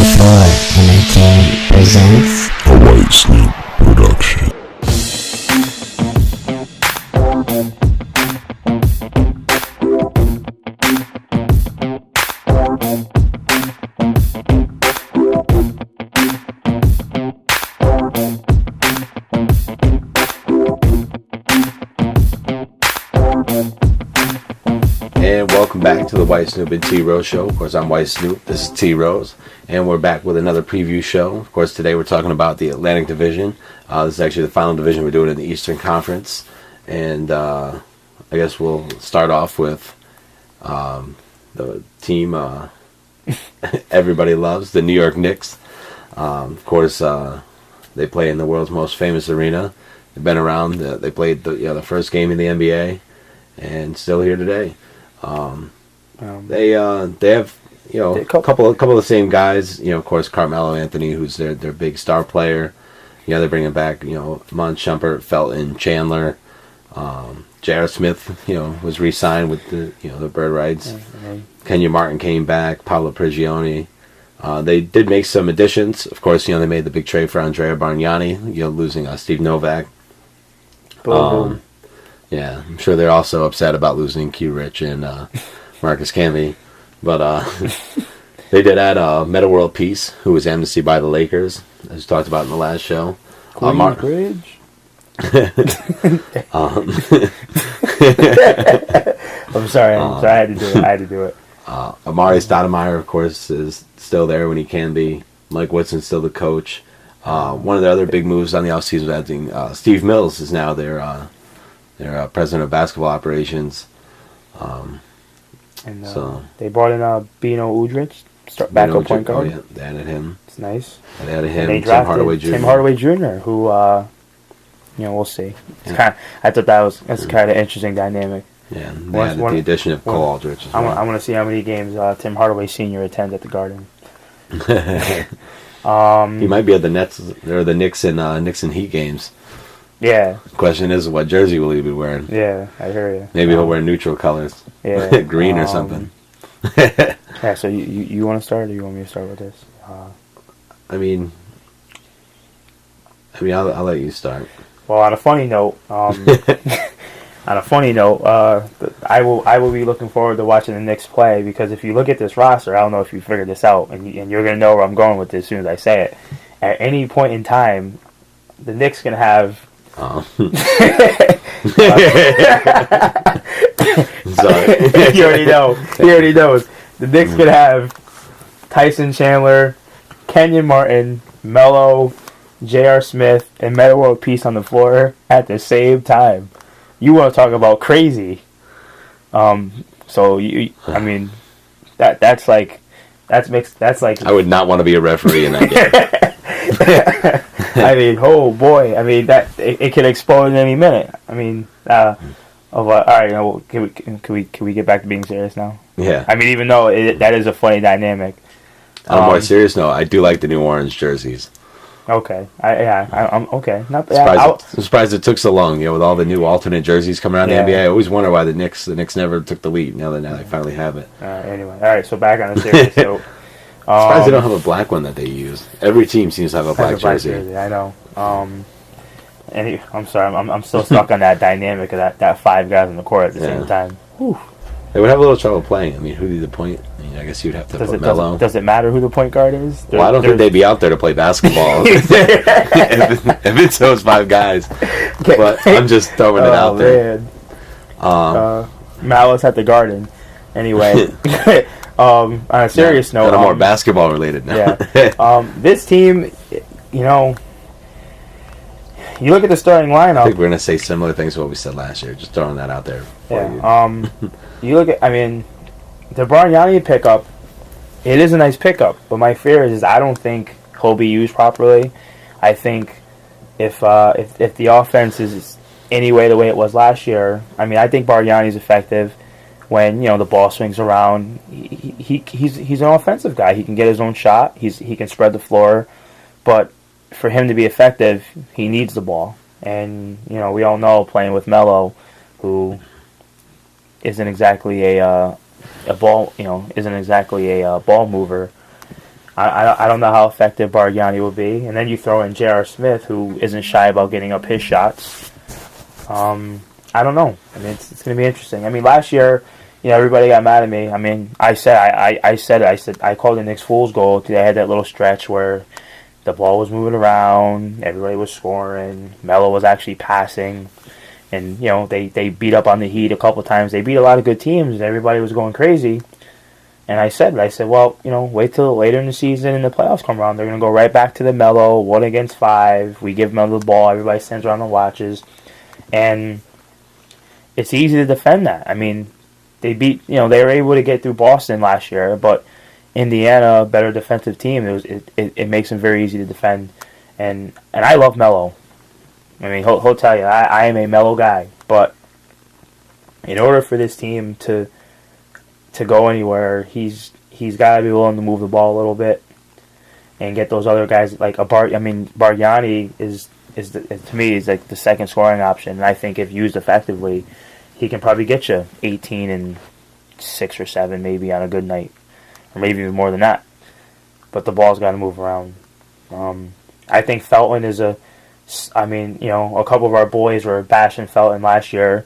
04 Entertainment presents a White Snoop production. And welcome back to the White Snoop T-Rose Show. Of course, I'm White Snoop. This is T-Rose. And we're back with another preview show. Of course, today we're talking about the Atlantic Division. This is actually the final division we're doing in the Eastern Conference. And I guess we'll start off with the team everybody loves, the New York Knicks. Of course, they play in the world's most famous arena. They've been around. They played the first game in the NBA and still here today. They have a couple of the same guys. Of course, Carmelo Anthony, who's their big star player. They're bringing back Mon Shumpert, Felton, Chandler. J.R. Smith, was re-signed with the bird rights. Kenya Martin came back. Paolo Prigioni. They did make some additions. Of course, they made the big trade for Andrea Bargnani. Losing Steve Novak. Yeah, I'm sure they're also upset about losing Q Rich and Marcus Camby. But they did add Meta World Peace, who was amnestied by the Lakers, as we talked about in the last show. Bridge. I'm sorry. I had to do it. Amari Stoudemire, of course, is still there when he can be. Mike Woodson's still the coach. One of the other big moves on the offseason was adding Steve Mills is now their president of basketball operations. So they brought in Bino Udrich, backup point guard. Oh yeah, they added him. It's nice. They added him. And they drafted Tim Hardaway Jr., who we'll see. It's I thought that's kind of an interesting dynamic. Yeah, they added the addition of Cole Aldrich as well. I want to see how many games Tim Hardaway Sr. attends at the Garden. He might be at the Nets or the Knicks and Heat games. Yeah. Question is, what jersey will he be wearing? Yeah, I hear you. Maybe he'll wear neutral colors. Yeah, green or something. Yeah. So you want to start, or you want me to start with this? I mean, I'll let you start. Well, on a funny note, I will be looking forward to watching the Knicks play, because if you look at this roster, I don't know if you figured this out, and you're gonna know where I'm going with this as soon as I say it. At any point in time, the Knicks can have. Sorry. He already knows. He already knows. The Knicks could have Tyson Chandler, Kenyon Martin, Melo, J.R. Smith, and Meta World Peace on the floor at the same time. You want to talk about crazy? So that's like. I would not want to be a referee in that game. I mean, oh boy! I mean, that it can explode in any minute. I mean, all right. Can we get back to being serious now? Yeah. I mean, even though that is a funny dynamic. On a more serious note, I do like the new orange jerseys. Okay. I'm okay. I'm surprised it took so long. With all the new alternate jerseys coming around the NBA, I always wonder why the Knicks never took the lead. Now they finally have it. Anyway, all right. So back on the serious note. Surprised they don't have a black one that they use. Every team seems to have a black jersey. I know. I'm sorry. I'm still stuck on that dynamic of that five guys on the court at the same time. Whew. They would have a little trouble playing. I mean, who'd be the point? I guess you'd have to put Melo. Does it matter who the point guard is? Well, I don't think they'd be out there to play basketball if it's those five guys. But I'm just throwing it out there. Malice at the Garden. Anyway. On a serious note, on a more basketball related note. Yeah. This team, you look at the starting lineup. I think we're gonna say similar things to what we said last year. Just throwing that out there. You look at, the Bargnani pickup. It is a nice pickup, but my fear is I don't think he'll be used properly. I think if the offense is anyway the way it was last year, I think Bargnani's effective. When the ball swings around, he's an offensive guy. He can get his own shot. He can spread the floor, but for him to be effective, he needs the ball. And we all know playing with Melo, who isn't exactly a ball mover. I don't know how effective Bargnani will be. And then you throw in J.R. Smith, who isn't shy about getting up his shots. I don't know. I mean, it's going to be interesting. I mean, last year, everybody got mad at me. I mean, I called the Knicks fool's goal. They had that little stretch where the ball was moving around, everybody was scoring, Melo was actually passing, and they beat up on the Heat a couple times. They beat a lot of good teams, and everybody was going crazy. And I said, well, wait till later in the season and the playoffs come around. They're going to go right back to the Melo, 1 against 5. We give Melo the ball, everybody stands around and watches, and it's easy to defend that. I mean, they were able to get through Boston last year, but Indiana, a better defensive team, it makes them very easy to defend. And I love Melo. I mean, he'll tell you, I am a Melo guy. But in order for this team to go anywhere, he's got to be willing to move the ball a little bit and get those other guys like Bargnani to me is like the second scoring option. And I think if used effectively, he can probably get you 18 and 6 or 7 maybe on a good night, or maybe even more than that. But the ball's got to move around. I think Felton is a couple of our boys were bashing Felton last year,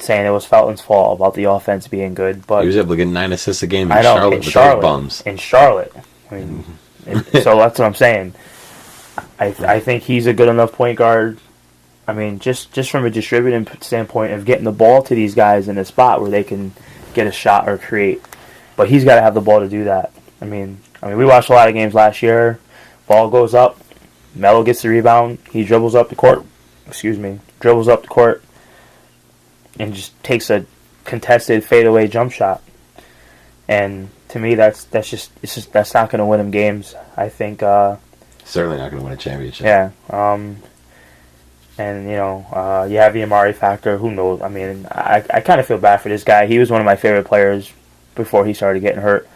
saying it was Felton's fault about the offense being good. But he was able to get 9 assists a game in Charlotte with those bums. In Charlotte. I mean, so that's what I'm saying. I think he's a good enough point guard. I mean, just from a distributing standpoint of getting the ball to these guys in a spot where they can get a shot or create. But he's got to have the ball to do that. I mean, we watched a lot of games last year. Ball goes up. Melo gets the rebound. He dribbles up the court. And just takes a contested fadeaway jump shot. And to me, that's not going to win him games. I think certainly not going to win a championship. Yeah. And you have the Amari factor. Who knows? I mean, I kind of feel bad for this guy. He was one of my favorite players before he started getting hurt.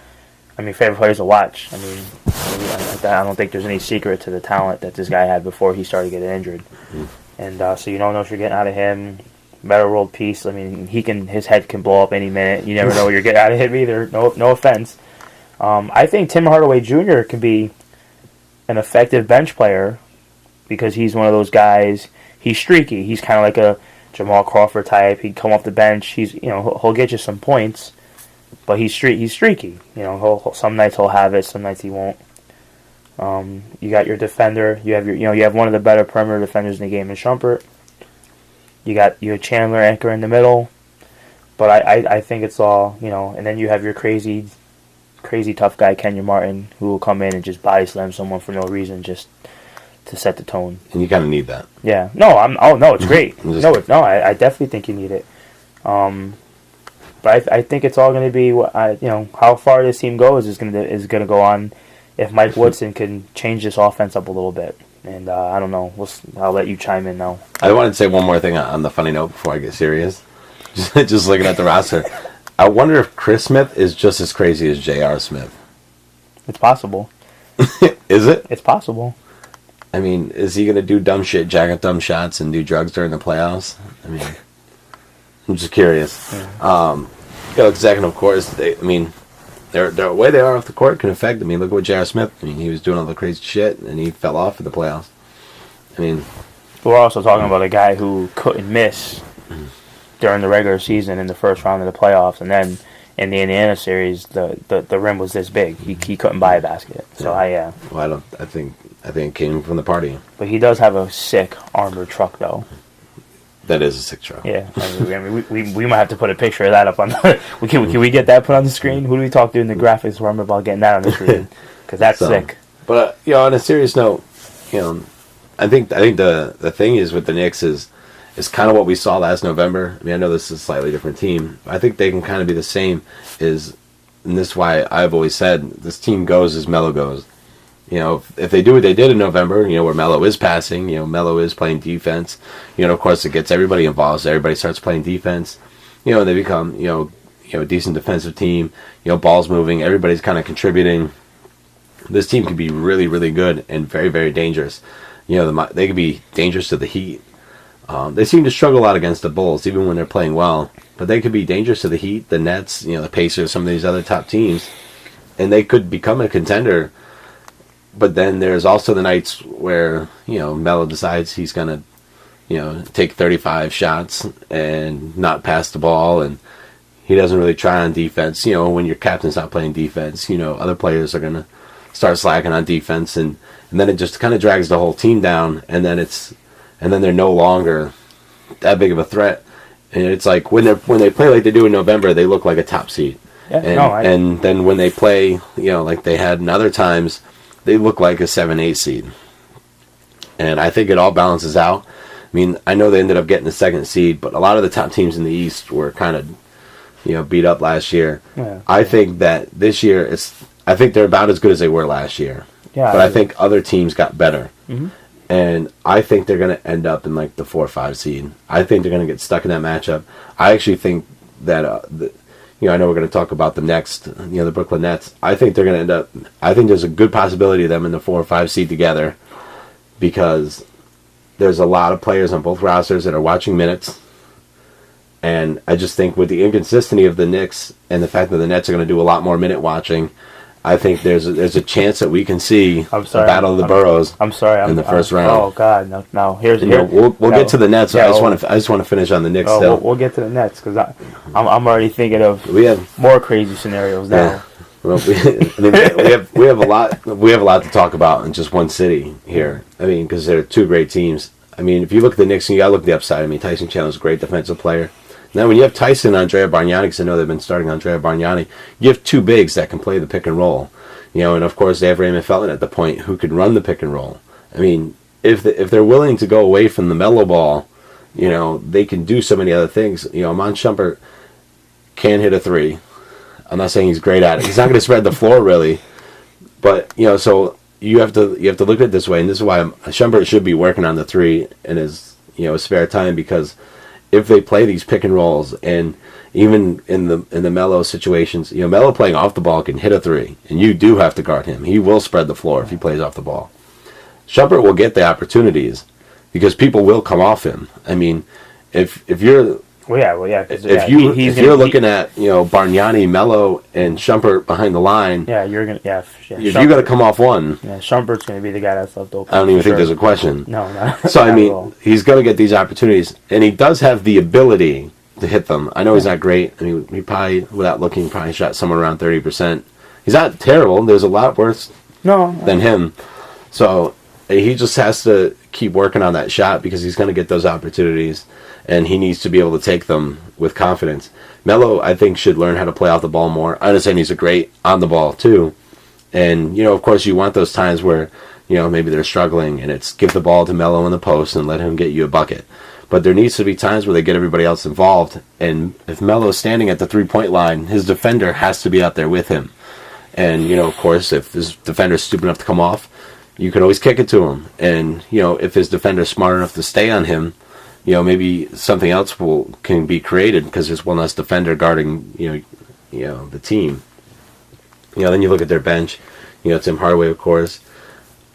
I mean, favorite players to watch. I mean, I don't think there's any secret to the talent that this guy had before he started getting injured. Mm. And so you don't know if you're getting out of him. Better world peace. I mean, his head can blow up any minute. You never know what you're getting out of him either. No offense. I think Tim Hardaway Jr. can be an effective bench player because he's one of those guys. He's streaky. He's kind of like a Jamal Crawford type. He'd come off the bench. He'll get you some points, but he's streaky. Some nights he'll have it. Some nights he won't. You got your defender. You have one of the better perimeter defenders in the game in Shumpert. You got your Chandler anchor in the middle, but I think it's all and then you have your crazy tough guy Kenya Martin who will come in and just body slam someone for no reason just to set the tone. And you kind of need that. Yeah. No. It's great. I definitely think you need it. But I think it's all going to be how far this team goes is going to go on if Mike Woodson can change this offense up a little bit. And I don't know. I'll let you chime in now. I wanted to say one more thing on the funny note before I get serious. Just looking at the roster. I wonder if Chris Smith is just as crazy as J.R. Smith. It's possible. Is it? It's possible. I mean, is he going to do dumb shit, jack up dumb shots, and do drugs during the playoffs? I mean, I'm just curious. Yeah. Zach, and of course, the way they are off the court can affect. Look at what J.R. Smith. He was doing all the crazy shit, and he fell off in the playoffs. We're also talking about a guy who couldn't miss during the regular season in the first round of the playoffs, and then in the Indiana series, the rim was this big. He couldn't buy a basket. So Well, I think it came from the party. But he does have a sick armored truck, though. That is a sick truck. Yeah, we might have to put a picture of that up on. Can we get that put on the screen? Who do we talk to in the graphics room about getting that on the screen? Because that's sick. But on a serious note, I think the thing is with the Knicks is kind of what we saw last November. I know this is a slightly different team. I think they can kind of be the same. And this is why I've always said this team goes as Melo goes. If they do what they did in November, where Melo is passing, Melo is playing defense, of course it gets everybody involved, so everybody starts playing defense, they become, a decent defensive team, balls moving, everybody's kind of contributing. This team can be really, really good and very, very dangerous. They could be dangerous to the Heat. They seem to struggle a lot against the Bulls, even when they're playing well, but they could be dangerous to the Heat, the Nets, the Pacers, some of these other top teams. and they could become a contender. But then there's also the nights where, Melo decides he's going to, take 35 shots and not pass the ball, and he doesn't really try on defense. When your captain's not playing defense, other players are going to start slacking on defense, and then it just kind of drags the whole team down, and then they're no longer that big of a threat. And it's like when they play like they do in November, they look like a top seed. Yeah, and then when they play, like they had in other times, they look like a 7-8 seed. And I think it all balances out. I mean, I know they ended up getting the second seed, but a lot of the top teams in the East were kind of, beat up last year. Yeah. I think that this year, I think they're about as good as they were last year. Yeah, but I think other teams got better. Mm-hmm. And I think they're going to end up in like the 4 or 5 seed. I think they're going to get stuck in that matchup. I actually think that, I know we're going to talk about them next, the Brooklyn Nets. I think they're going to end up, I think there's a good possibility of them in the 4 or 5 seed together, because there's a lot of players on both rosters that are watching minutes. And I just think with the inconsistency of the Knicks and the fact that the Nets are going to do a lot more minute watching, I think there's a chance that we can see a battle of the boroughs. In the first round. Oh God, no. We'll get to the Nets. Yeah, I just want to finish on the Knicks. Still, we'll get to the Nets because I'm already thinking of more crazy scenarios now. Yeah. Well, we have a lot to talk about in just one city here. I mean, because they're two great teams. I mean, if you look at the Knicks, you got to look at the upside. I mean, Tyson Chandler's a great defensive player. Now, when you have Tyson and Andrea Bargnani, because I know they've been starting Andrea Bargnani, you have two bigs that can play the pick and roll. And of course they have Raymond Felton at the point who can run the pick and roll. I mean, if they're willing to go away from the mellow ball, they can do so many other things. Iman Shumpert can hit a three. I'm not saying he's great at it. He's not going to spread the floor really, but so you have to look at it this way, and this is why Shumpert should be working on the three in his spare time, because if they play these pick and rolls, and even in the Melo situations, Melo playing off the ball can hit a three, and you do have to guard him. He will spread the floor if he plays off the ball. Shumpert will get the opportunities because people will come off him. I mean, if you're if you're looking at Bargnani, Melo, and Shumpert behind the line, if you got to come off one, Shumpert's going to be the guy that's left open. I don't even think there's a question. No. So I mean, he's going to get these opportunities, and he does have the ability to hit them. I know he's not great. I mean, he probably, without looking, probably shot somewhere around 30%. He's not terrible. There's a lot worse than him. So he just has to keep working on that shot, because he's going to get those opportunities, and he needs to be able to take them with confidence. Melo, I think, should learn how to play off the ball more. I understand he's a great on the ball too, and of course, you want those times where maybe they're struggling, and it's give the ball to Melo in the post and let him get you a bucket. But there needs to be times where they get everybody else involved, and if Melo's standing at the 3-point line, his defender has to be out there with him. And of course, if his defender's stupid enough to come off, you can always kick it to him. And if his defender's smart enough to stay on him, maybe something else can be created, because there's one less defender guarding the team. Then you look at their bench. Tim Hardaway, of course.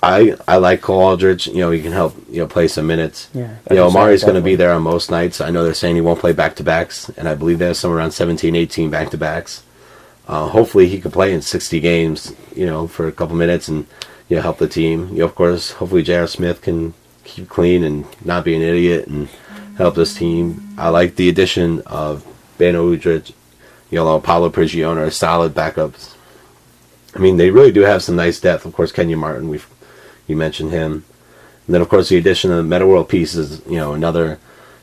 I like Cole Aldridge. He can help play some minutes. Yeah. Amari's going to be there on most nights. I know they're saying he won't play back-to-backs, and I believe they have somewhere around 17, 18 back-to-backs. Hopefully he can play in 60 games, for a couple minutes and help the team. Of course, hopefully J.R. Smith can keep clean and not be an idiot and help this team. I like the addition of Bano Udrich, Paulo Prigione are solid backups. I mean, they really do have some nice depth. Of course, Kenyon Martin, you mentioned him. And then, of course, the addition of the Meta World Peace is, another,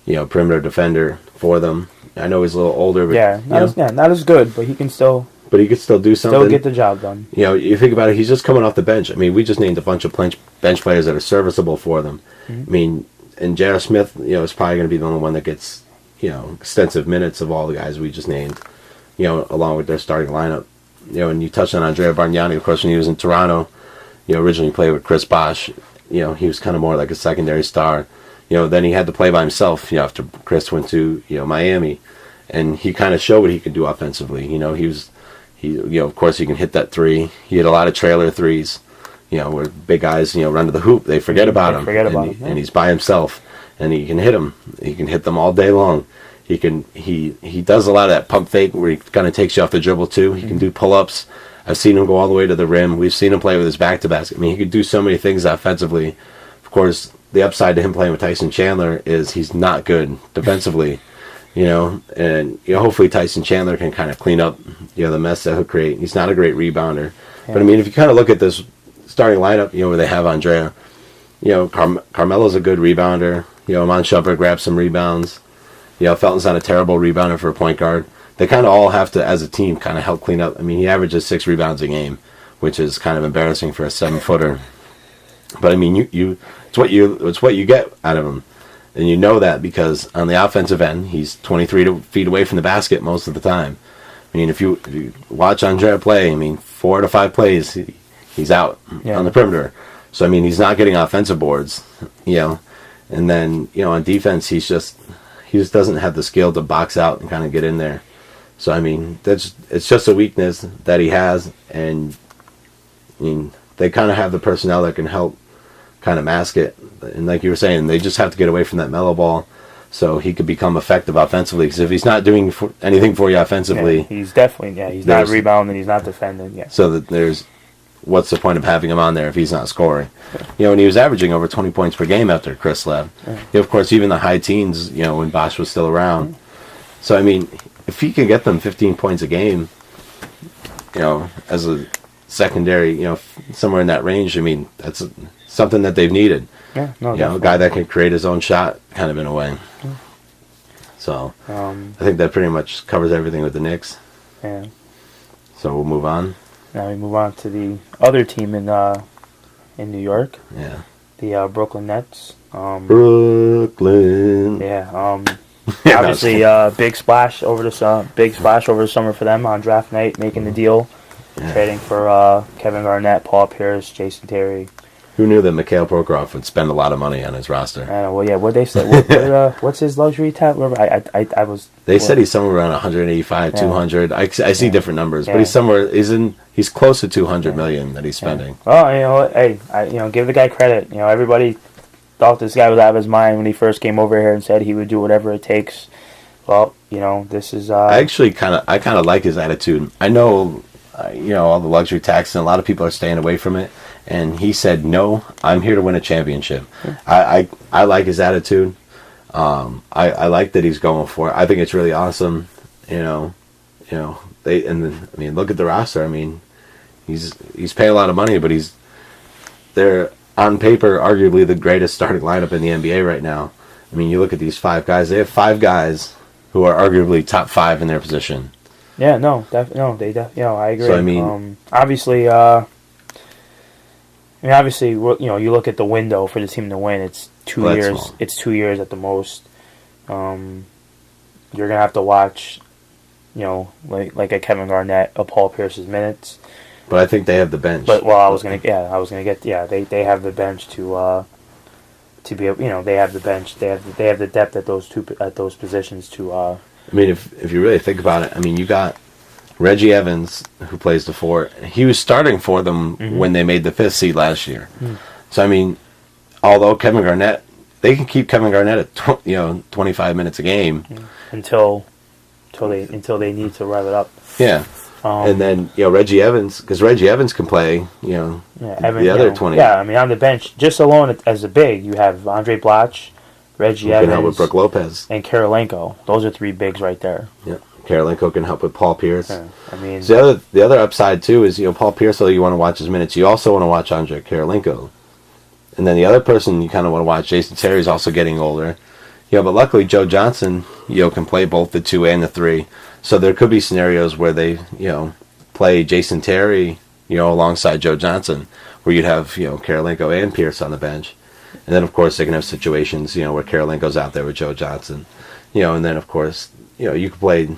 perimeter defender for them. I know he's a little older, but not as good, but he can still. But he could still do something. Still get the job done. You think about it, he's just coming off the bench. I mean, we just named a bunch of bench players that are serviceable for them. Mm-hmm. I mean, and J.R. Smith, is probably going to be the only one that gets, extensive minutes of all the guys we just named, along with their starting lineup. And you touched on Andrea Bargnani, of course, when he was in Toronto, originally played with Chris Bosh. He was kind of more like a secondary star. Then he had to play by himself, after Chris went to, Miami. And he kind of showed what he could do offensively. Of course, he can hit that three. He hit a lot of trailer threes, where big guys, run to the hoop. They forget about him. And he's by himself, and he can hit them. He can hit them all day long. He does a lot of that pump fake where he kind of takes you off the dribble too. He can do pull-ups. I've seen him go all the way to the rim. We've seen him play with his back to basket. I mean, he could do so many things offensively. Of course, the upside to him playing with Tyson Chandler is he's not good defensively, and hopefully Tyson Chandler can kind of clean up, the mess that he'll create. He's not a great rebounder, but I mean, if you kind of look at this starting lineup, where they have Andrea, Carmelo's a good rebounder. Iman Shumpert grabs some rebounds. Felton's not a terrible rebounder for a point guard. They kind of all have to, as a team, kind of help clean up. I mean, he averages 6 rebounds a game, which is kind of embarrassing for a 7-footer. But I mean, it's what you get out of him, and you know that because on the offensive end, he's 23 feet away from the basket most of the time. I mean, if you watch Andrea play, I mean, 4 to 5 plays, he's out on the perimeter. So I mean, he's not getting offensive boards, And then on defense, he just doesn't have the skill to box out and kind of get in there. So I mean, it's just a weakness that he has, and I mean, they kind of have the personnel that can help kind of mask it. And like you were saying, they just have to get away from that mellow ball so he could become effective offensively. Because if he's not doing anything for you offensively, he's definitely he's not rebounding, he's not defending. Yeah. So that what's the point of having him on there if he's not scoring? And he was averaging over 20 points per game after Chris left. Of course, even the high teens, when Bosch was still around. So I mean, if he can get them 15 points a game, as a secondary, somewhere in that range, I mean, that's something that they've needed. Yeah, no, a guy that can create his own shot, kind of in a way. So I think that pretty much covers everything with the Knicks. Yeah. So we'll move on. Now we move on to the other team in New York. Yeah. The Brooklyn Nets. Brooklyn. Yeah. Obviously, big splash over the summer for them on draft night, making the deal, trading for Kevin Garnett, Paul Pierce, Jason Terry. Who knew that Mikhail Prokhorov would spend a lot of money on his roster? I know. Well, yeah. What they said? What's his luxury tab? I was. They said he's somewhere around 185, 200. I see different numbers, but he's somewhere. He's close to 200 million that he's spending. Well, hey, give the guy credit. Everybody thought this guy was out of his mind when he first came over here and said he would do whatever it takes. Well, this is. I actually kind of like his attitude. I know, all the luxury tax, and a lot of people are staying away from it. And he said, "No, I'm here to win a championship." I like his attitude. I like that he's going for it. I think it's really awesome. Look at the roster. I mean, he's paying a lot of money, but they're on paper arguably the greatest starting lineup in the NBA right now. I mean, you look at these 5 guys. They have 5 guys who are arguably top 5 in their position. Yeah, I agree. So I mean, obviously, you look at the window for the team to win. It's 2 years. Small. It's 2 years at the most. You're gonna have to watch, like a Kevin Garnett, a Paul Pierce's minutes. But I think they have the bench. But they have the bench to be they have the bench. They have the depth at those positions to. I mean, if you really think about it, I mean, you got Reggie Evans, who plays the 4, he was starting for them when they made the 5th seed last year. So I mean, although Kevin Garnett, they can keep Kevin Garnett at 25 minutes a game until they need to rev it up. Yeah, and then Reggie Evans, because Reggie Evans can play. The other 20. Yeah, I mean on the bench, just alone as a big, you have Andre Blatch, Reggie Evans, can help with Brook Lopez, and Karolinko. Those are 3 bigs right there. Yeah. Karolinko can help with Paul Pierce. Yeah, I mean, so the other upside too is Paul Pierce. Although you want to watch his minutes, you also want to watch Andre Karolinko, and then the other person you kind of want to watch, Jason Terry, is also getting older. But luckily Joe Johnson can play both the 2 and the 3. So there could be scenarios where they play Jason Terry alongside Joe Johnson, where you'd have Karolinko and Pierce on the bench, and then of course they can have situations where Karolinko's out there with Joe Johnson, and then of course you could play.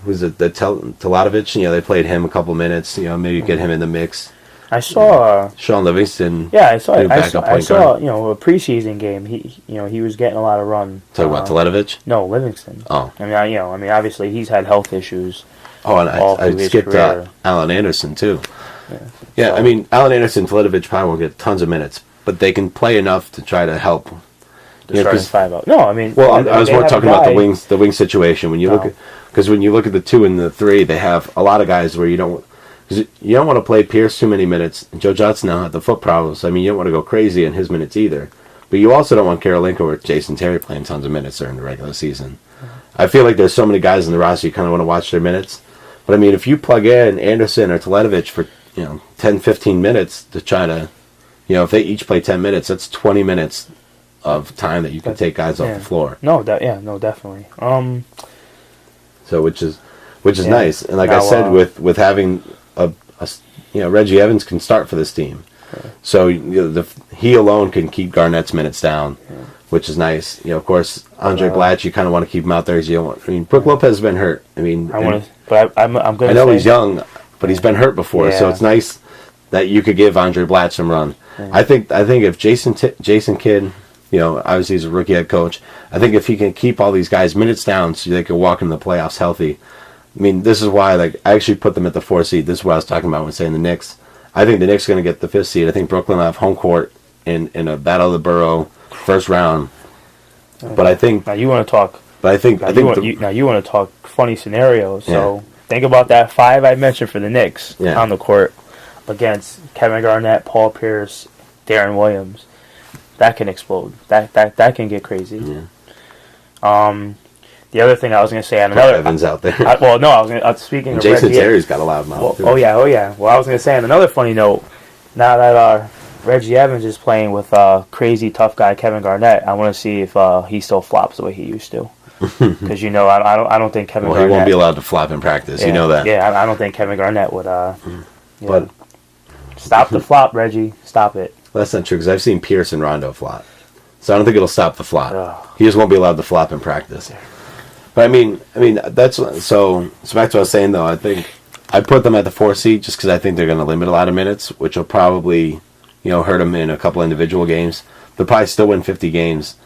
Who's it? Telatovic. They played him a couple minutes. Maybe get him in the mix. I saw Sean Livingston. Yeah, I saw a preseason game. He was getting a lot of run. Talking about Telatovic? No, Livingston. Oh, I mean, obviously he's had health issues. Oh, and I skipped Alan Anderson too. Yeah. I mean, Alan Anderson, Telatovic probably won't get tons of minutes, but they can play enough to try to help. The starting five out. No, I mean, well, I was more talking about the wing situation. When you No. look at, because when you look at the 2 and the 3, they have a lot of guys where you don't want to play Pierce too many minutes. Joe Johnson now had the foot problems. I mean, you don't want to go crazy in his minutes either. But you also don't want Karolinko or Jason Terry playing tons of minutes during the regular season. I feel like there's so many guys in the roster you kind of want to watch their minutes. But I mean, if you plug in Anderson or Teletovic for 10, 15 minutes to try to, if they each play 10 minutes, that's 20 minutes of time that you can take guys off the floor. No, definitely. So which is nice. And like I said, with having Reggie Evans can start for this team. So he alone can keep Garnett's minutes down, which is nice. Of course, Andre Blatch, you kind of want to keep him out there. Brook Lopez has been hurt. I mean, I'm going. I know he's young, but he's been hurt before, so it's nice that you could give Andre Blatch some run. Yeah. I think if Jason Kidd, obviously he's a rookie head coach. I think if he can keep all these guys minutes down so they can walk in the playoffs healthy. I mean, this is why I actually put them at the 4 seed. This is what I was talking about when saying the Knicks. I think the Knicks are going to get the 5th seed. I think Brooklyn will have home court in a battle of the borough first round. But I think now you want to talk. But I think you want to talk funny scenarios. So think about that 5 I mentioned for the Knicks on the court against Kevin Garnett, Paul Pierce, Darren Williams. That can explode. That can get crazy. Yeah. The other thing I was going to say on another Evans out there. Speaking of Jason Reggie, Terry's got a loud mouth. Oh yeah. Well, I was going to say on another funny note. Now that Reggie Evans is playing with crazy tough guy Kevin Garnett, I want to see if he still flops the way he used to. Because I don't think Kevin. Garnett... he won't be allowed to flop in practice. Yeah, you know that. Yeah, I don't think Kevin Garnett would. But stop the flop, Reggie. Stop it. Well, that's not true because I've seen Pierce and Rondo flop, so I don't think it'll stop the flop. He just won't be allowed to flop in practice. But I mean that's so back to what I was saying though. I think I put them at the 4 seed just because I think they're going to limit a lot of minutes, which will probably hurt them in a couple individual games. They'll probably still win 50 games,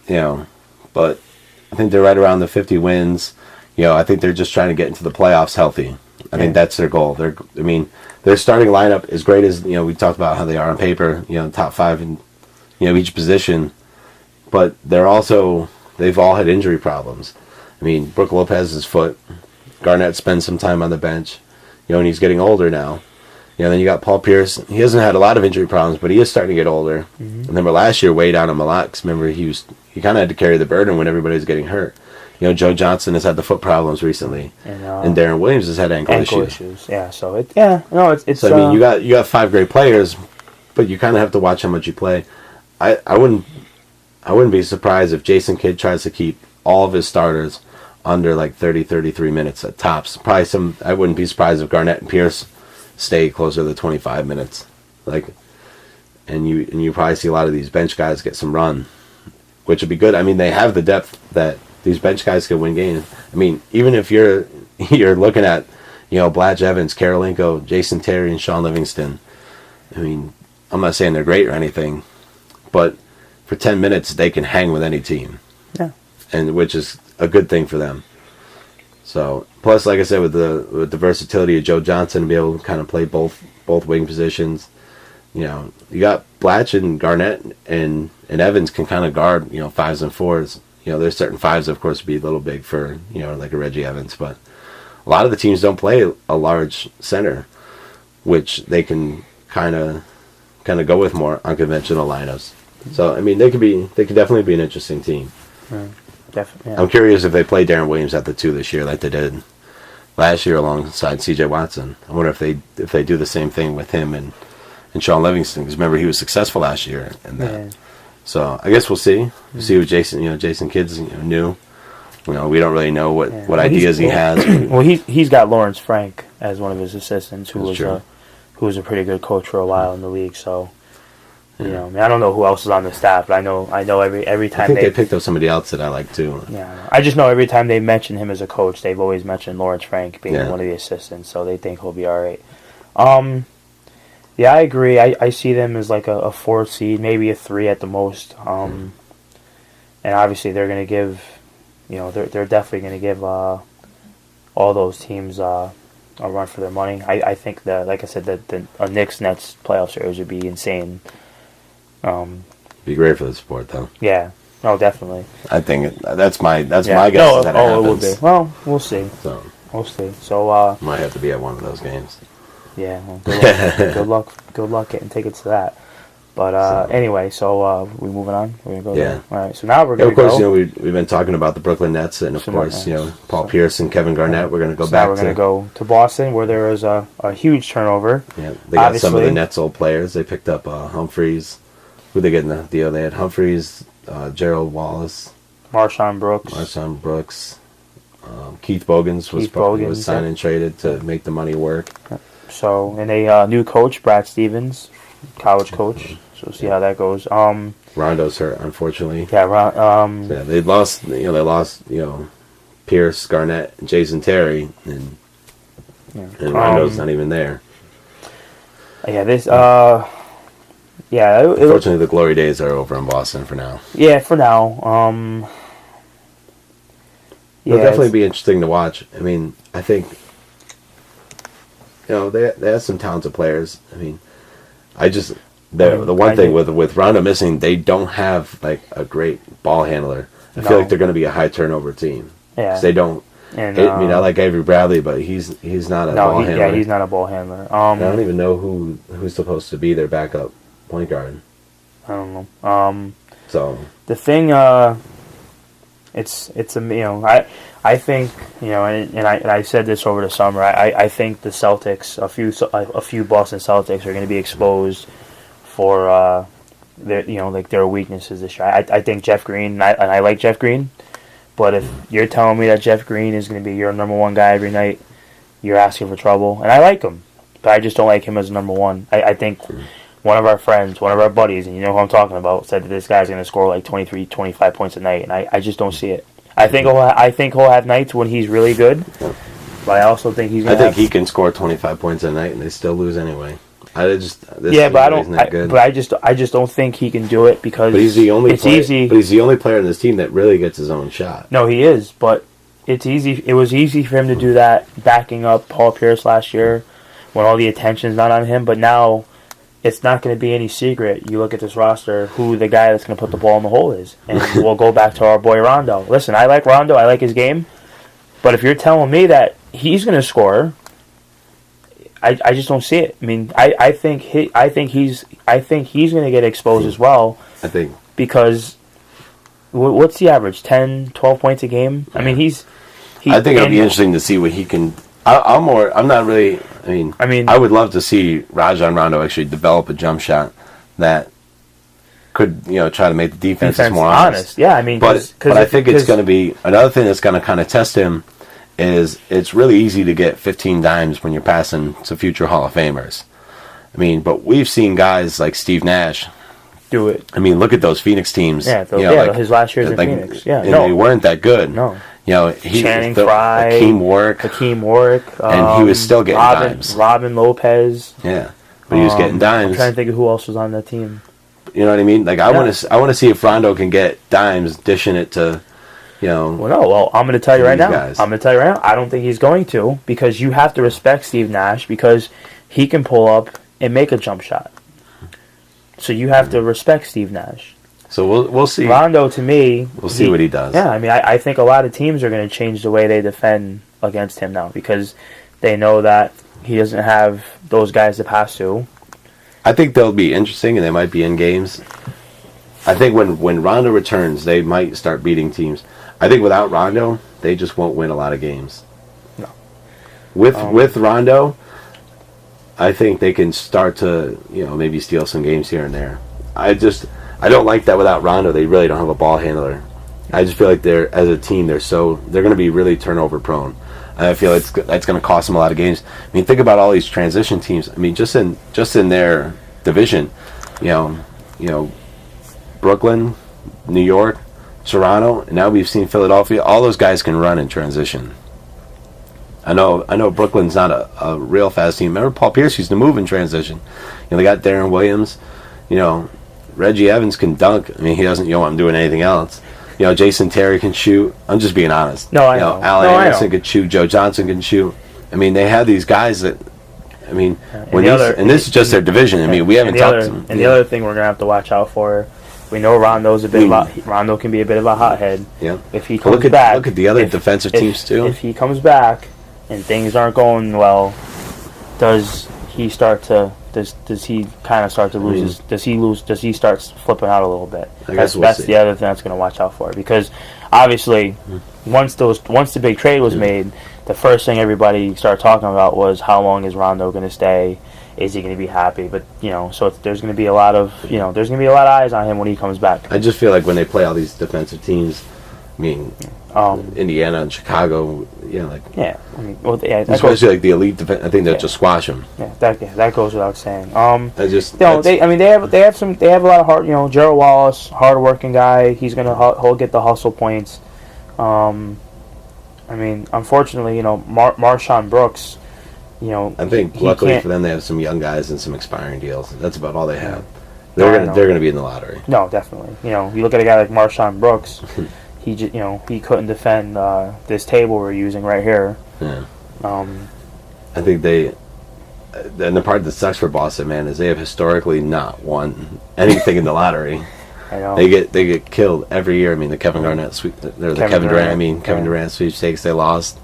but I think they're right around the 50 wins. I think they're just trying to get into the playoffs healthy. I think that's their goal. Their starting lineup is great as we talked about how they are on paper. Top 5 in each position, but they've all had injury problems. I mean, Brook Lopez's foot. Garnett spends some time on the bench, and he's getting older now. Then you got Paul Pierce. He hasn't had a lot of injury problems, but he is starting to get older. And then last year weighed on him a lot because remember he kind of had to carry the burden when everybody was getting hurt. Joe Johnson has had the foot problems recently, and Darren Williams has had ankle issues. Yeah, so it's. So I mean, you got 5 great players, but you kind of have to watch how much you play. I wouldn't be surprised if Jason Kidd tries to keep all of his starters under 30, 33 minutes at tops. I wouldn't be surprised if Garnett and Pierce stay closer to 25 minutes. And you probably see a lot of these bench guys get some run, which would be good. I mean, they have the depth that these bench guys can win games. I mean, even if you're looking at, Blatch Evans, Karolinko, Jason Terry, and Sean Livingston. I mean, I'm not saying they're great or anything, but for 10 minutes they can hang with any team. Yeah. And which is a good thing for them. So, plus, like I said, with the versatility of Joe Johnson to be able to kind of play both wing positions, you got Blatch and Garnett and Evans can kind of guard, 5s and 4s. There's certain 5s, of course, would be a little big for, like a Reggie Evans, but a lot of the teams don't play a large center, which they can kind of go with more unconventional lineups. So, I mean, they could definitely be an interesting team. Definitely. Yeah. I'm curious if they play Darren Williams at the 2 this year like they did last year alongside C.J. Watson. I wonder if they do the same thing with him and Sean Livingston, because remember he was successful last year and that. Yeah. So I guess we'll see. We'll see what Jason Kidd's new. We don't really know what ideas he has. Well, he's got Lawrence Frank as one of his assistants, who was a pretty good coach for a while in the league. So. I don't know who else is on the staff, but I know every time I think they picked up somebody else that I like too. Yeah, I just know every time they mention him as a coach, they've always mentioned Lawrence Frank being one of the assistants, so they think he'll be all right. Yeah, I agree. I see them as like a 4 seed, maybe a 3 at the most. And obviously they're going to give, they're definitely going to give all those teams a run for their money. I think that, like I said, that a Knicks-Nets playoff series would be insane. Be great for the sport, though. Yeah. No, definitely. I think that's my guess. No, Is that it happens. It would be. Well, we'll see. So we'll see. So might have to be at one of those games. yeah. Well, good luck. Good luck getting tickets to that. But anyway, so we moving on. We're gonna go. Yeah. There. All right. So now we're gonna of course, go. we've been talking about the Brooklyn Nets, and of course, Paul Pierce and Kevin Garnett. We're gonna go back. Now we're gonna go to Boston, where there was a huge turnover. Yeah, they got some of the Obviously. Nets old players. They picked up Humphreys. Who they get in the deal? They had Humphreys, Gerald Wallace, Marshawn Brooks. Marshawn Brooks, Keith Bogans was signed and traded to make the money work. So, and a new coach, Brad Stevens, college coach. So we'll see how that goes. Rondo's hurt, unfortunately. Yeah. Yeah, they lost. They lost. Pierce, Garnett, and Jason Terry, and Rondo's not even there. Yeah. This. Yeah. Unfortunately, the glory days are over in Boston for now. Yeah. For now. It'll definitely be interesting to watch. I mean, I think they have some talented players. I mean, the one thing with Rondo missing, they don't have like a great ball handler. I feel like they're going to be a high turnover team. Yeah, 'cause they don't. And, I like Avery Bradley, but he's not a ball handler. Yeah, he's not a ball handler. I don't even know who's supposed to be their backup point guard. I don't know. So the thing, it's I think and I said this over the summer. I think the Celtics, a few Boston Celtics are going to be exposed for their weaknesses this year. I think Jeff Green, and I like Jeff Green, but if you're telling me that Jeff Green is going to be your number one guy every night, you're asking for trouble. And I like him, but I just don't like him as number one. I think one of our friends, one of our buddies, and you know who I'm talking about, said that this guy's going to score like 23, 25 points a night, and I just don't see it. I think he'll have nights when he's really good, but I also think he's. I think he can score 25 points a night, and they still lose anyway. But I just don't think he can do it because. But he's the only. Easy. But he's the only player in this team that really gets his own shot. No, he is, but it's easy. It was easy for him to do that, backing up Paul Pierce last year, when all the attention's not on him. But now, it's not going to be any secret. You look at this roster, who the guy that's going to put the ball in the hole is, and we'll go back to our boy Rondo. Listen, I like Rondo. I like his game, but if you're telling me that he's going to score. I just don't see it. I mean, I think he's going to get exposed as well. I think because what's the average? 10, 12 points a game. I mean, I think it'll be interesting to see what he can. I'm not really. I mean, I would love to see Rajon Rondo actually develop a jump shot that could try to make the defense more honest. Yeah, I mean, but I think it's going to be another thing that's going to kind of test him. Is it's really easy to get 15 dimes when you're passing to future Hall of Famers. I mean, but we've seen guys like Steve Nash do it. I mean, look at those Phoenix teams. Yeah, his last years in Phoenix. Yeah, and they weren't that good. No. Channing Frye, Hakeem Warwick, and he was still getting dimes. Robin Lopez. Yeah, but he was getting dimes. I'm trying to think of who else was on that team. You know what I mean? Like I want to see if Rondo can get dimes, dishing it to. Well, I'm going to tell you right now. I don't think he's going to because you have to respect Steve Nash because he can pull up and make a jump shot. So you have to respect Steve Nash. So we'll see. Rondo, to me, we'll see what he does. Yeah, I mean, I think a lot of teams are going to change the way they defend against him now because they know that he doesn't have those guys to pass to. I think they'll be interesting and they might be in games. I think when Rondo returns, they might start beating teams. I think without Rondo, they just won't win a lot of games. No. With Rondo, I think they can start to maybe steal some games here and there. I don't like that without Rondo. They really don't have a ball handler. I just feel like as a team they're going to be really turnover prone. And I feel that's going to cost them a lot of games. I mean, think about all these transition teams. I mean, just in their division, Brooklyn, New York, Toronto, and now we've seen Philadelphia. All those guys can run in transition. I know Brooklyn's not a real fast team. Remember Paul Pierce used to move in transition. They got Darren Williams. Reggie Evans can dunk. I mean, he doesn't want him doing anything else. Jason Terry can shoot. I'm just being honest. No, I know. Al Anderson could shoot. Joe Johnson can shoot. I mean, they have these guys that. I mean, this is just their division. I mean, we haven't talked to them. And the other thing we're gonna have to watch out for We know Rondo's Rondo can be a bit of a hothead. Yeah. If he comes back, back, look at the other defensive teams too. If he comes back and things aren't going well, does he kind of start to lose does he start flipping out a little bit? That's the other thing that's going to watch out for, because obviously once the big trade was made, the first thing everybody started talking about was how long is Rondo going to stay? Is he going to be happy? But so there's going to be a lot of eyes on him when he comes back. I just feel like when they play all these defensive teams, I mean, Indiana and Chicago, especially like the elite defense, I think they'll just squash them. Yeah, that goes without saying. They have a lot of hard. Gerald Wallace, hard-working guy. He'll get the hustle points. Unfortunately, Marshawn Brooks. I think luckily for them, they have some young guys and some expiring deals. That's about all they have. They're gonna be in the lottery. No, definitely. You look at a guy like Marshawn Brooks. He couldn't defend this table we're using right here. Yeah. I think and the part that sucks for Boston, man, is they have historically not won anything in the lottery. I know. They get killed every year. I mean, the Kevin Durant sweepstakes they lost.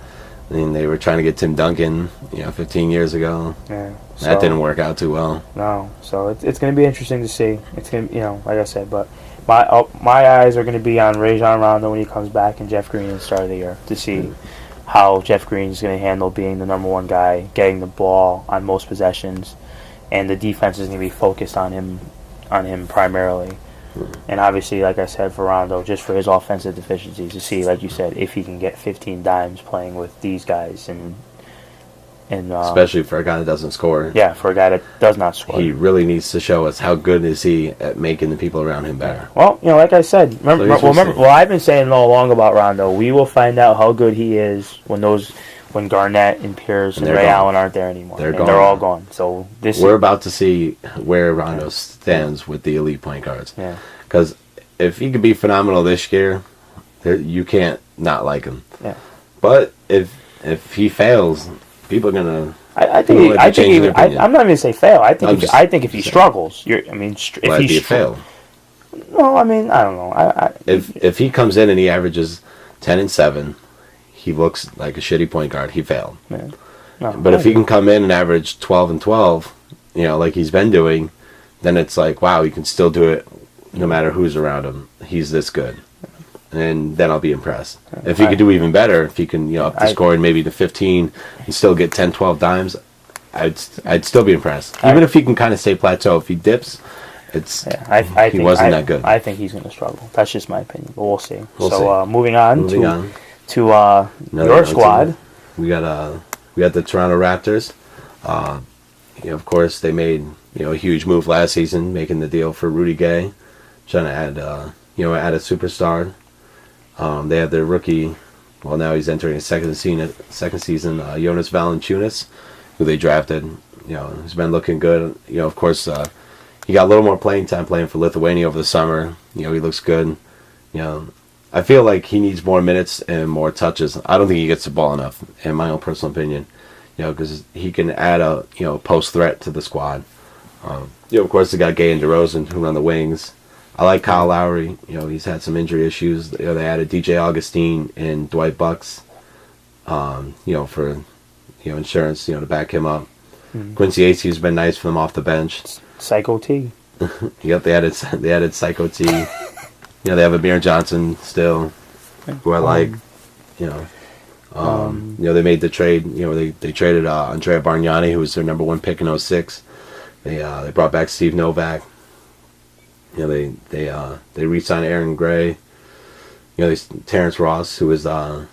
I mean, they were trying to get Tim Duncan, 15 years ago. Yeah. That didn't work out too well. No. So it's going to be interesting to see. It's going to, like I said, but my eyes are going to be on Rajon Rondo when he comes back and Jeff Green at the start of the year to see how Jeff Green is going to handle being the number one guy, getting the ball on most possessions, and the defense is going to be focused on him primarily. And obviously, like I said, for Rondo, just for his offensive deficiencies, to see, like you said, if he can get 15 dimes playing with these guys, and especially for a guy that doesn't score. Yeah, for a guy that does not score. He really needs to show us how good is he at making the people around him better. Well, like I said, I've been saying all along about Rondo. We will find out how good he is when Garnett and Pierce and Ray Allen aren't there anymore. They're all gone. So we're about to see where Rondo stands with the elite point guards. Yeah. Because if he could be phenomenal this year, you can't not like him. Yeah. But if he fails, people are gonna. I'm not even gonna say fail. I think if he struggles, if he fail. No, I don't know. If he comes in and he averages 10 and 7. He looks like a shitty point guard. He failed. Man. No, but if he can come in and average 12 and 12, like he's been doing, then it's like, wow, he can still do it no matter who's around him. He's this good. And then I'll be impressed. If he could do even better, if he can, up the scoring maybe to 15 and still get 10, 12 dimes, I'd still be impressed. Even if he can kind of stay plateau. If he dips, he wasn't that good. I think he's going to struggle. That's just my opinion, but we'll see. Moving on to your squad. Team. We got the Toronto Raptors. Of course, they made a huge move last season, making the deal for Rudy Gay, trying to add a superstar. They have their rookie. Well, now he's entering his second season. Jonas Valanciunas, who they drafted. He's been looking good. Of course, he got a little more playing time playing for Lithuania over the summer. He looks good. I feel like he needs more minutes and more touches. I don't think he gets the ball enough, in my own personal opinion. Because he can add a post threat to the squad. Of course, they got Gay and DeRozan who run the wings. I like Kyle Lowry. He's had some injury issues. They added DJ Augustine and Dwight Bucks. For insurance. To back him up. Mm-hmm. Quincy Acey's been nice for them off the bench. Psycho T. Yep, they added Psycho T. They have Amir Johnson still, who I like. They made the trade. They traded Andrea Bargnani, who was their number 1 pick in 2006. They brought back Steve Novak. They re-signed Aaron Gray. Terrence Ross, who was their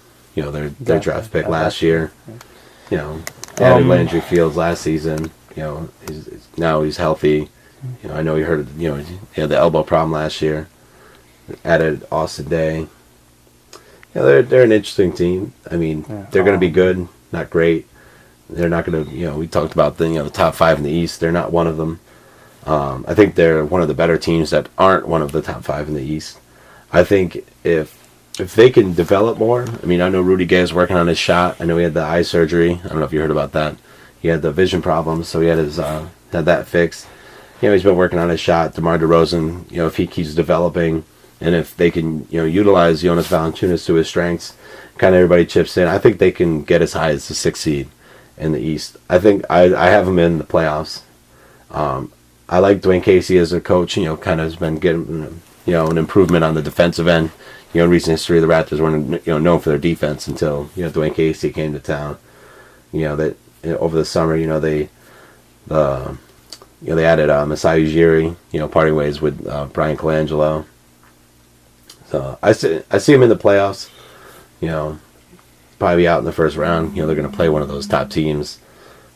draft pick last year. They added Landry Fields last season. Now he's healthy. I know he had the elbow problem last year. Added Austin Day. They're an interesting team. They're going to be good, not great. They're not going to, we talked about the top 5 in the East. They're not one of them. I think they're one of the better teams that aren't one of the top 5 in the East. I think if they can develop more, I know Rudy Gay is working on his shot. I know he had the eye surgery. I don't know if you heard about that. He had the vision problems, so he had that fixed. he's been working on his shot. DeMar DeRozan, if he keeps developing, and if they can, utilize Jonas Valanciunas to his strengths, kind of everybody chips in. I think they can get as high as the 6th seed in the East. I think I have them in the playoffs. I like Dwayne Casey as a coach. Kind of has been getting, an improvement on the defensive end. In recent history, the Raptors weren't, known for their defense until, Dwayne Casey came to town. That over the summer, they added Masai Ujiri, parting ways with Brian Colangelo. So I see him in the playoffs. Probably out in the first round. They're going to play one of those top teams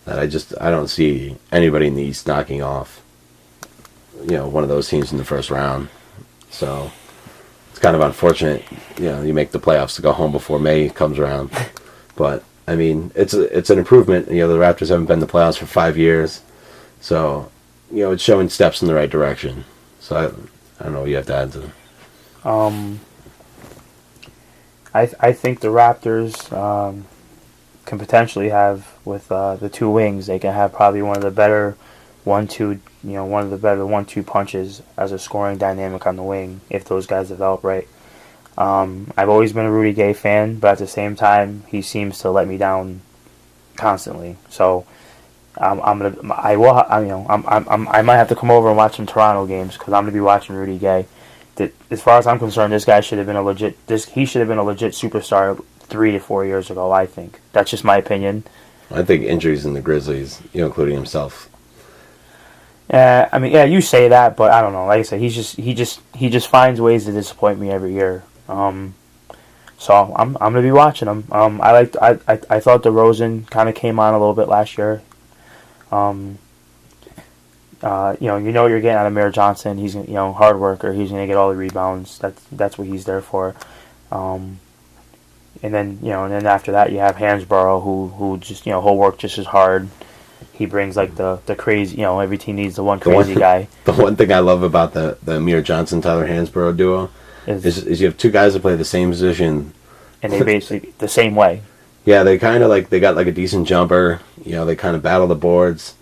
that I don't see anybody in the East knocking off. One of those teams in the first round. So it's kind of unfortunate. You make the playoffs to go home before May comes around. But I mean, it's an improvement. The Raptors haven't been in the playoffs for 5 years, so it's showing steps in the right direction. So I don't know what you have to add to that. I think the Raptors can potentially have, with the two wings, they can have probably one of the better 1-2 punches as a scoring dynamic on the wing if those guys develop right. I've always been a Rudy Gay fan, but at the same time, he seems to let me down constantly. So I might have to come over and watch some Toronto games because I'm gonna be watching Rudy Gay. As far as I'm concerned, this guy should have been he should have been a legit superstar 3 to 4 years ago. I think that's just my opinion. I think injuries in the Grizzlies, including himself. You say that, but I don't know. Like I said, he just finds ways to disappoint me every year. So I'm gonna be watching him. I thought DeRozan kind of came on a little bit last year. What you're getting out of Amir Johnson. He's hard worker. He's gonna get all the rebounds. That's what he's there for. And then after that you have Hansborough who just he'll work just as hard. He brings like the crazy, every team needs the one crazy guy. The one thing I love about the Amir Johnson Tyler Hansborough duo is you have two guys that play the same position, and they basically the same way. Yeah, they kind of they got like a decent jumper. They kind of battle the boards,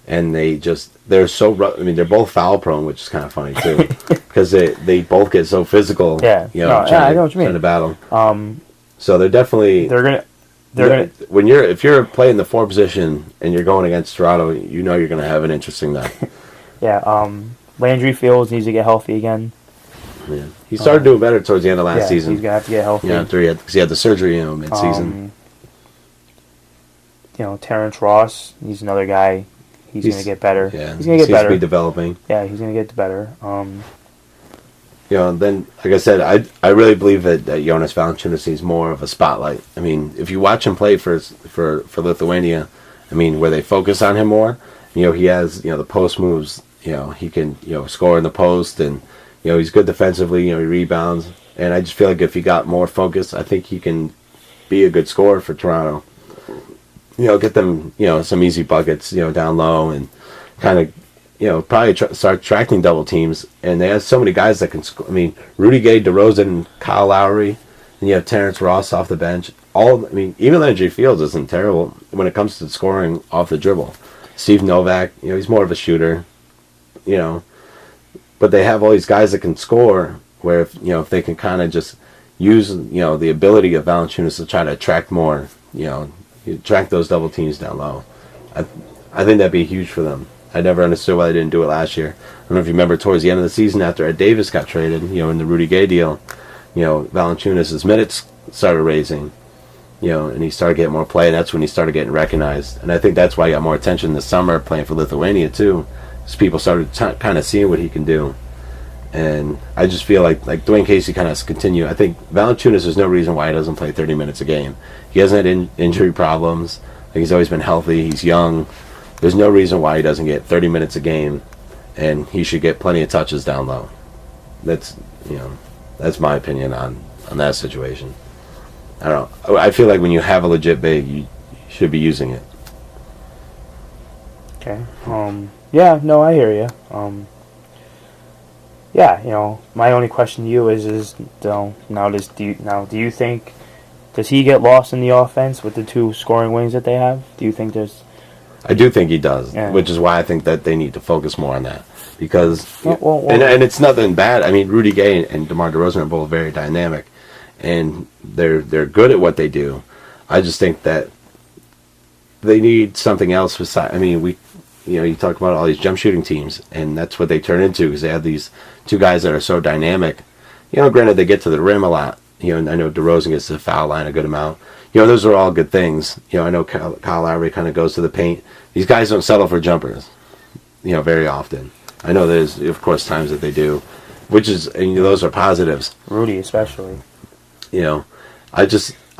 and they're so rough. I mean, they're both foul prone, which is kind of funny too, because they both get so physical. Yeah, I know what you mean. Trying to battle. So they're definitely if you're playing the 4 position and you're going against Toronto, you're going to have an interesting night. Yeah, Landry Fields needs to get healthy again. Yeah, he started doing better towards the end of last season. He's gonna have to get healthy. Yeah, because he had the surgery, mid-season. Terrence Ross, he's another guy. He's gonna get better. Yeah, he's gonna get better. To be developing. Yeah, he's gonna get better. And then, like I said, I really believe that Jonas Valanciunas needs more of a spotlight. I mean, if you watch him play for Lithuania, I mean, where they focus on him more, he has, the post moves, he can, score in the post, and, he's good defensively, he rebounds, and I just feel like if he got more focus, I think he can be a good scorer for Toronto. Get them, some easy buckets, down low, and kind of, probably start attracting double teams. And they have so many guys that can score. I mean, Rudy Gay, DeRozan, and Kyle Lowry. And you have Terrence Ross off the bench. Even Landry Fields isn't terrible when it comes to scoring off the dribble. Steve Novak, he's more of a shooter. But they have all these guys that can score. Where if they can kind of just use the ability of Valanciunas to try to attract more, attract those double teams down low. I think that'd be huge for them. I never understood why they didn't do it last year. I don't know if you remember towards the end of the season after Ed Davis got traded, in the Rudy Gay deal, Valanciunas' minutes started raising, and he started getting more play, and that's when he started getting recognized. And I think that's why he got more attention this summer playing for Lithuania too, because people started kind of seeing what he can do. And I just feel like Dwayne Casey kind of has to continue. I think Valanciunas, there's no reason why he doesn't play 30 minutes a game. He hasn't had injury problems. He's always been healthy. He's young. There's no reason why he doesn't get 30 minutes a game, and he should get plenty of touches down low. That's my opinion on that situation. I don't know. I feel like when you have a legit big, you should be using it. Okay. Yeah. No, I hear you. Yeah. My only question to you is do you think does he get lost in the offense with the 2 scoring wings that they have? Do you think there's I do think he does, Yeah. which is why I think that they need to focus more on that. Because, Well, and it's nothing bad. I mean, Rudy Gay and DeMar DeRozan are both very dynamic, and they're good at what they do. I just think that they need something else besides. I mean, you talk about all these jump shooting teams, and that's what they turn into because they have these two guys that are so dynamic. Granted, they get to the rim a lot. I know DeRozan gets to the foul line a good amount. Those are all good things. I know Kyle Lowry kind of goes to the paint. These guys don't settle for jumpers, very often. I know there's, of course, times that they do, which is, and those are positives. Rudy especially.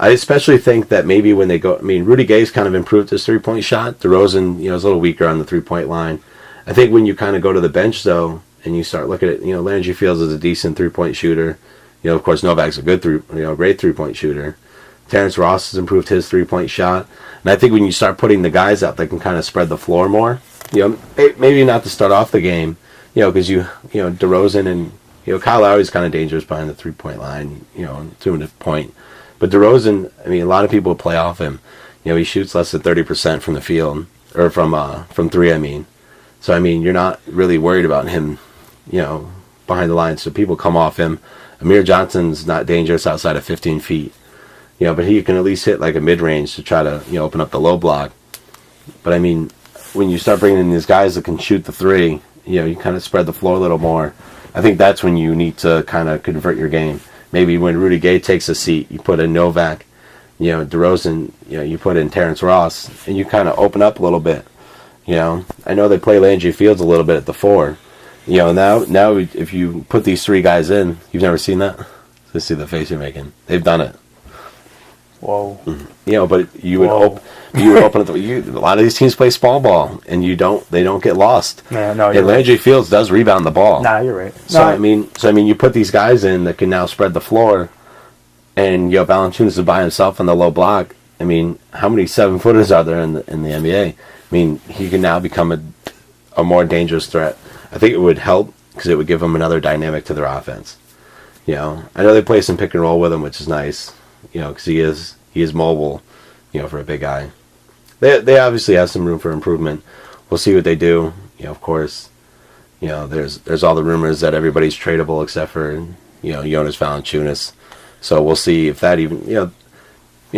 I especially think that maybe when they go, I mean, Rudy Gay's kind of improved his three-point shot. DeRozan, is a little weaker on the three-point line. I think when you kind of go to the bench, though, and you start looking at, Landry Fields is a decent three-point shooter. Of course, Novak's a good great three-point shooter. Terrence Ross has improved his three-point shot. And I think when you start putting the guys out that can kind of spread the floor more, maybe not to start off the game, because DeRozan and, Kyle Lowry's kind of dangerous behind the three-point line, to a point. But DeRozan, I mean, a lot of people play off him. He shoots less than 30% from the field, or from three, I mean. So, I mean, you're not really worried about him, behind the line. So people come off him. Amir Johnson's not dangerous outside of 15 feet. But he can at least hit like a mid-range to try to, open up the low block. But, I mean, when you start bringing in these guys that can shoot the three, you kind of spread the floor a little more. I think that's when you need to kind of convert your game. Maybe when Rudy Gay takes a seat, you put in Novak, DeRozan, you put in Terrence Ross, and you kind of open up a little bit. I know they play Landry Fields a little bit at the 4. Now if you put these three guys in, you've never seen that? Let's see the face you're making. They've done it. Whoa. But you would open up. A lot of these teams play small ball, and they don't get lost. Yeah, no, and Landry Fields does rebound the ball. Nah, you're right. So I mean, you put these guys in that can now spread the floor, and Valanciunas is by himself on the low block. I mean, how many 7-footers are there in the NBA? I mean, he can now become a more dangerous threat. I think it would help because it would give them another dynamic to their offense. I know they play some pick and roll with him, which is nice. Because he is mobile, for a big guy. They obviously have some room for improvement. We'll see what they do. Of course, there's all the rumors that everybody's tradable except for Jonas Valanciunas. So we'll see if that even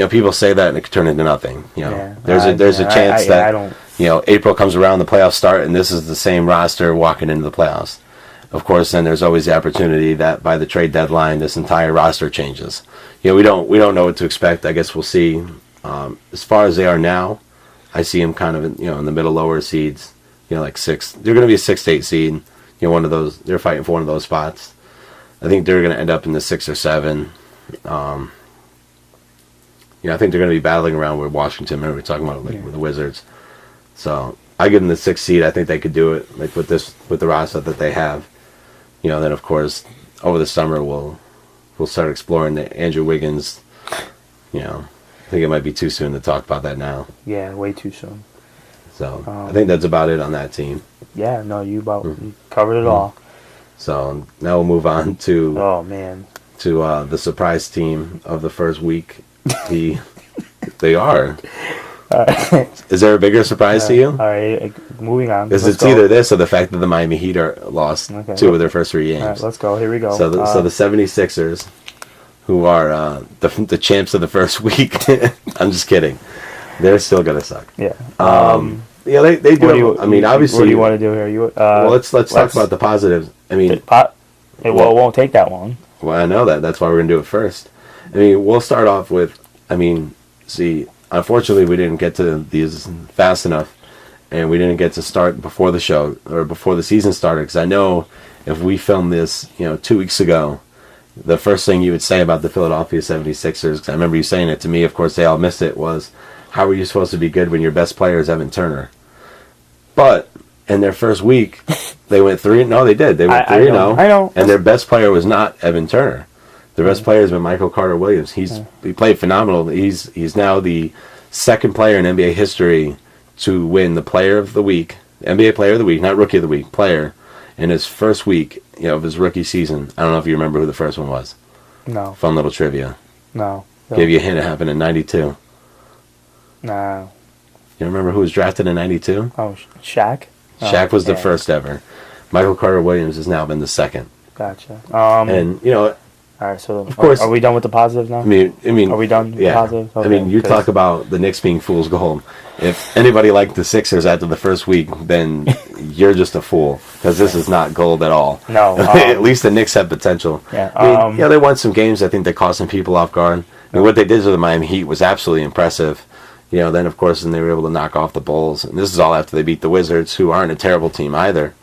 people say that and it could turn into nothing. There's a chance that April comes around, the playoffs start, and this is the same roster walking into the playoffs. Of course, then there's always the opportunity that by the trade deadline, this entire roster changes. We don't know what to expect. I guess we'll see. As far as they are now, I see them kind of in the middle lower seeds. Like 6. They're going to be a 6 to 8 seed. One of those. They're fighting for one of those spots. I think they're going to end up in the 6 or 7. I think they're going to be battling around with Washington. Remember we were talking about with the Wizards. So I give them the 6th seed. I think they could do it with the roster that they have. Then of course over the summer we'll start exploring the Andrew Wiggins. I think it might be too soon to talk about that now. Yeah, way too soon. So I think that's about it on that team. Yeah, no, you covered it all. So now we'll move on to the surprise team of the first week. They are. Is there a bigger surprise to you? All right, moving on. Because it's either this or the fact that the Miami Heat are lost 2 of their first 3 games. All right, let's go. Here we go. So the 76ers, who are the champs of the first week. I'm just kidding. They're still gonna suck. Yeah. They do. Obviously. What do you want to do here? Well, let's talk about the positives. I mean, it won't take that long. Well, I know that. That's why we're gonna do it first. I mean, we'll start off with. Unfortunately, we didn't get to these fast enough, and we didn't get to start before the show or before the season started. Because I know if we filmed this, 2 weeks ago, the first thing you would say about the Philadelphia 76ers, because I remember you saying it to me, of course they all missed it, was, how are you supposed to be good when your best player is Evan Turner? But in their first week, they went 3. No, they did. They went 3-0. I know. And their best player was not Evan Turner. The best player has been Michael Carter-Williams. He played phenomenal. He's now the second player in NBA history to win the Player of the Week, NBA Player of the Week, not Rookie of the Week, player, in his first week of his rookie season. I don't know if you remember who the first one was. No. Fun little trivia. No. Gave you a hint. It happened in '92. No. You remember who was drafted in '92? Oh, Shaq. Shaq was the first ever. Michael Carter Williams has now been the second. Gotcha. And you know, all right. So of course, are we done with the positives now? I mean, are we done with the positives? Okay, I mean, you talk about the Knicks being fool's gold. If anybody liked the Sixers after the first week, then you're just a fool, because this is not gold at all. No. At least the Knicks have potential. Yeah. I mean, they won some games. I think they caught some people off guard. I mean, what they did to the Miami Heat was absolutely impressive. You know, then of course, then they were able to knock off the Bulls, and this is all after they beat the Wizards, who aren't a terrible team either.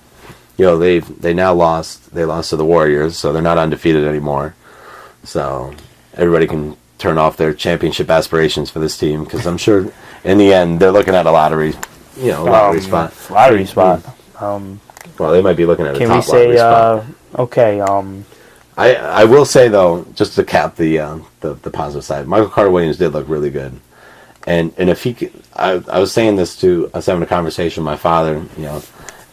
You know, they now lost. They lost to the Warriors, so they're not undefeated anymore. So everybody can turn off their championship aspirations for this team, because I'm sure in the end they're looking at a lottery, spot. Lottery spot. Well, they might be looking at a can top we say lottery spot. okay? I will say though, just to cap the positive side, Michael Carter Williams did look really good. And if he could, I was saying this to, I was having a conversation with my father,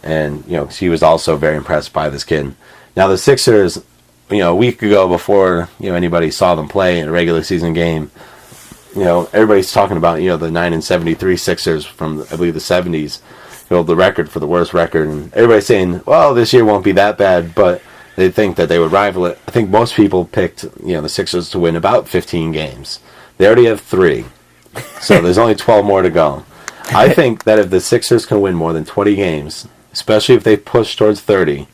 and 'cause he was also very impressed by this kid. Now the Sixers, a week ago, before anybody saw them play in a regular season game, everybody's talking about the 9-73 Sixers from, I believe, the 70s, the record for the worst record, and everybody's saying, well, this year won't be that bad, but they think that they would rival it. I think most people picked the Sixers to win about 15 games. They already have 3. So there's only 12 more to go. I think that if the Sixers can win more than 20 games, especially if they push towards 30,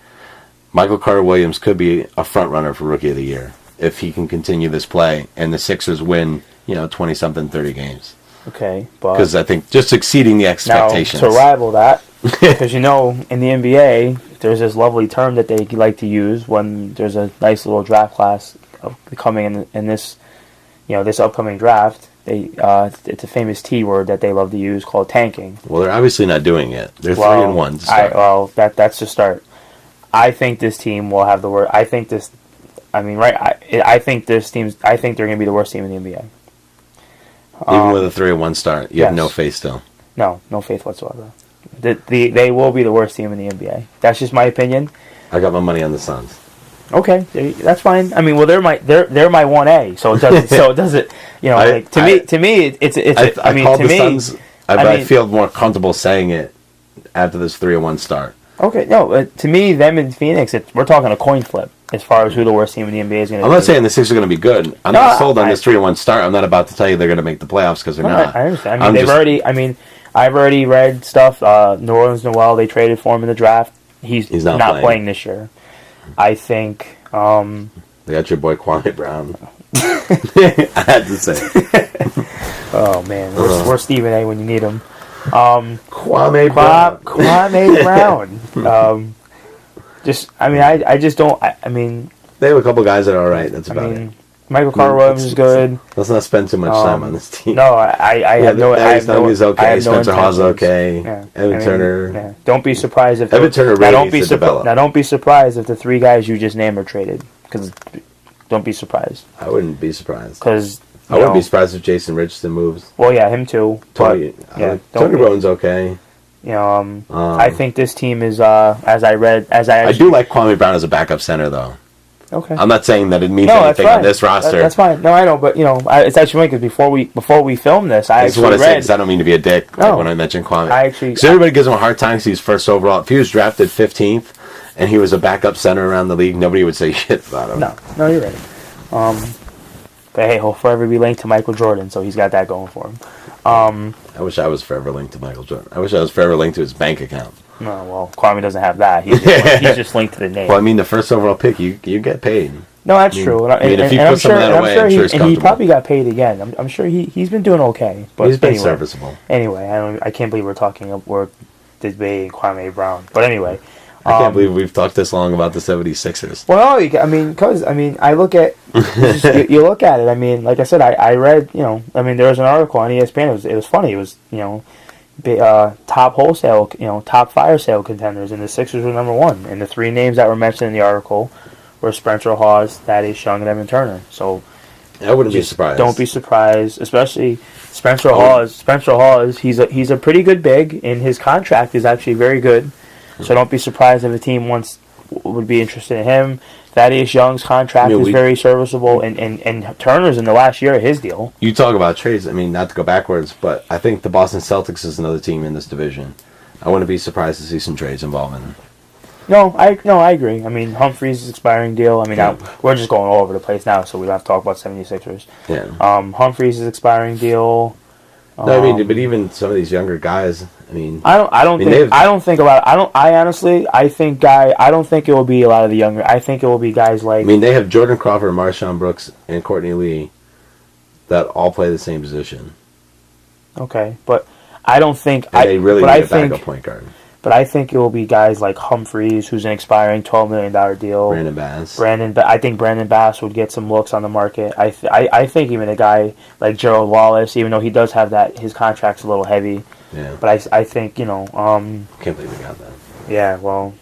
Michael Carter Williams could be a front runner for Rookie of the Year if he can continue this play and the Sixers win, 20-something, 30 games. Okay, but because I think just exceeding the expectations. Now, to rival that, because in the NBA, there's this lovely term that they like to use when there's a nice little draft class coming in this, this upcoming draft. It's a famous T word that they love to use called tanking. Well, they're obviously not doing it. They're 3-1 to start. That's the start. I think this team will have the worst. I think this team's. I think they're going to be the worst team in the NBA. Even with a 3-1 start, you have no faith still. No faith whatsoever. They will be the worst team in the NBA. That's just my opinion. I got my money on the Suns. Okay, that's fine. I mean, well, they're my 1A, so it doesn't. To me, it's. Suns. I feel more comfortable saying it after this 3-1 start. Okay, no, to me, them in Phoenix, we're talking a coin flip as far as who the worst team in the NBA is going to be. I'm not saying the Sixers are going to be good. I'm not sold on this 3-1 start. I'm not about to tell you they're going to make the playoffs because they're not. I understand. I've already read stuff. New Orleans Noel, they traded for him in the draft. He's not playing this year. I think. They got your boy Kwame Brown. I had to say. Oh man, where's Stephen A. when you need him? Kwame Brown. I just don't. They have a couple guys that are all right. That's about it. Michael Carter Williams is good. Let's not spend too much time on this team. No, I have no. He's okay. Spencer Hawes okay. Yeah. Evan Turner. Yeah. Don't be surprised if Evan Turner really needs to develop. Now, don't be surprised if the 3 guys you just named are traded. Because don't be surprised. I wouldn't be surprised. Because I wouldn't be surprised if Jason Richardson moves. Well, yeah, him too. Tony Brown's okay. I think this team is. I do like Kwame Brown as a backup center, though. Okay. I'm not saying that it means anything on this roster. That's fine. No, I know, but it's actually funny because before we filmed this, I just want to say because I don't mean to be a dick when I mention Kwame. Because everybody gives him a hard time because he's first overall. If he was drafted 15th and he was a backup center around the league, nobody would say shit about him. No, you're right. But hey, he'll forever be linked to Michael Jordan, so he's got that going for him. I wish I was forever linked to Michael Jordan. I wish I was forever linked to his bank account. No, well, Kwame doesn't have that. He's just linked to the name. Well, I mean, the first overall pick, you get paid. No, that's true. If you put some of that away, I'm sure he's comfortable. He probably got paid again. I'm sure he's been doing okay. But he's been serviceable. Anyway, I can't believe we're debating Kwame Brown. But anyway. I can't believe we've talked this long about the 76ers. Well, no, I look at you look at it. I mean, like I said, I read. There was an article on ESPN. It was funny. It was top fire sale contenders, and the Sixers were number 1. And the 3 names that were mentioned in the article were Spencer Hawes, Thaddeus Young, and Evan Turner. So I wouldn't be surprised. Don't be surprised, especially Spencer Hawes. Spencer Hawes, he's a pretty good big, and his contract is actually very good. So don't be surprised if a team would be interested in him. Thaddeus Young's contract is very serviceable, and Turner's in the last year of his deal. You talk about trades. I mean, not to go backwards, but I think the Boston Celtics is another team in this division. I wouldn't be surprised to see some trades involving. No, I agree. I mean, Humphreys' expiring deal. I mean, we're just going all over the place now, so we don't have to talk about 76ers. Yeah. Humphreys' expiring deal. No, I mean, but even some of these younger guys. I mean, I don't think it will be a lot of the younger. I think it will be guys like. I mean, they have Jordan Crawford, Marshawn Brooks, and Courtney Lee that all play the same position. Okay, but I don't think. They really need a backup point guard. But I think it will be guys like Humphreys, who's an expiring $12 million deal. Brandon Bass. I think Brandon Bass would get some looks on the market. I think even a guy like Gerald Wallace, even though he does have that, his contract's a little heavy. Yeah. But I think, can't believe they got that. Yeah, well,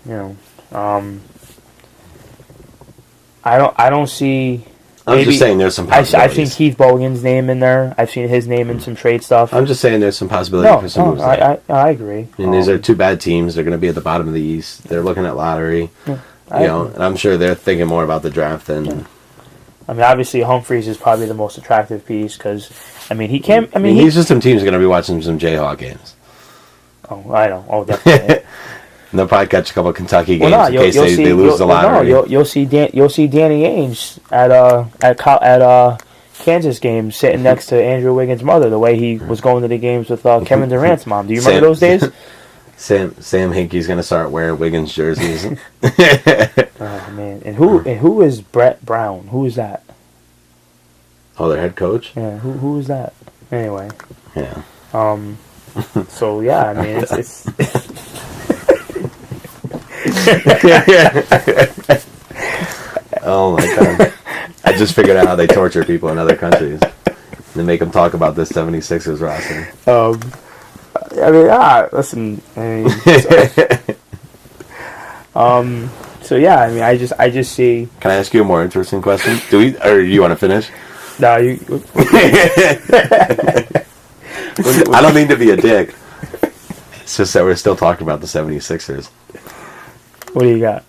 I don't see. I'm just saying there's some possibilities. I've seen Keith Bogan's name in there. I've seen his name in some trade stuff. I'm just saying there's some possibility for some moves. I agree. And these are two bad teams. They're going to be at the bottom of the East. They're looking at lottery. And I'm sure they're thinking more about the draft than. Yeah. I mean, obviously Humphreys is probably the most attractive piece because, he can't. These are some teams going to be watching some Jayhawk games. Oh, I know. Oh, definitely. And they'll probably catch a couple of Kentucky games in case they lose the lottery. You'll see Danny Ainge at Kansas games sitting next to Andrew Wiggins' mother. The way he was going to the games with Kevin Durant's mom. Do you remember those days? Sam Hinkie's gonna start wearing Wiggins jerseys. Oh man! And who is Brett Brown? Who is that? Oh, their head coach. Yeah. Who is that? Anyway. Yeah. So yeah, I mean it's Oh my god! I just figured out how they torture people in other countries. They make them talk about this 76ers roster. Listen. So yeah, I mean, I just see. Can I ask you a more interesting question? Or you want to finish? No, you. I don't mean to be a dick. It's just that we're still talking about the 76ers. What do you got?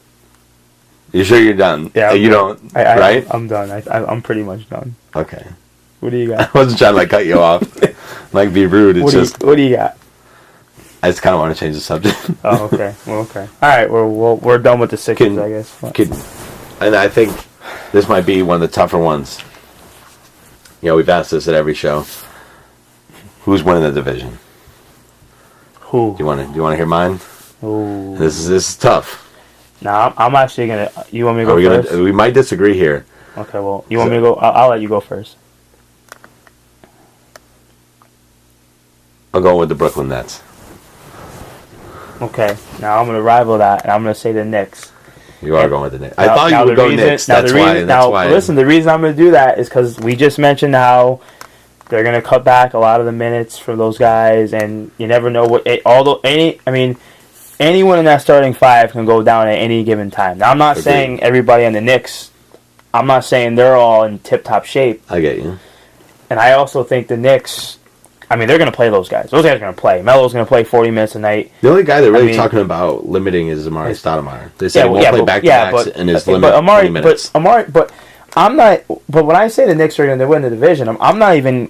You sure you're done? Yeah. You don't, right? I'm done. I'm pretty much done. Okay. What do you got? I wasn't trying to cut you off. Be rude. It's what do you got? I just kind of want to change the subject. Oh, okay. Well, okay. All right. We're done with the Sixers, I guess. And I think this might be one of the tougher ones. We've asked this at every show. Who's winning the division? Who? Do you want to hear mine? Ooh. This is tough. No, I'm actually gonna. You want me to go first? We might disagree here. Okay. Well, you want me to go? I'll let you go first. I'll go with the Brooklyn Nets. Okay. Now I'm gonna rival that, and I'm gonna say the Knicks. You are going with the Knicks. I thought you would go Knicks. That's why. Listen, the reason I'm gonna do that is because we just mentioned how they're gonna cut back a lot of the minutes for those guys, and you never know what. Anyone in that starting five can go down at any given time. Now, I'm not saying everybody on the Knicks. I'm not saying they're all in tip-top shape. I get you. And I also think the Knicks. They're going to play those guys. Those guys are going to play. Melo's going to play 40 minutes a night. The only guy they're really talking about limiting is Amari Stoudemire. They said he won't play back-to-backs and his limit 20 minutes. But I'm not. But when I say the Knicks are going to win the division, I'm not even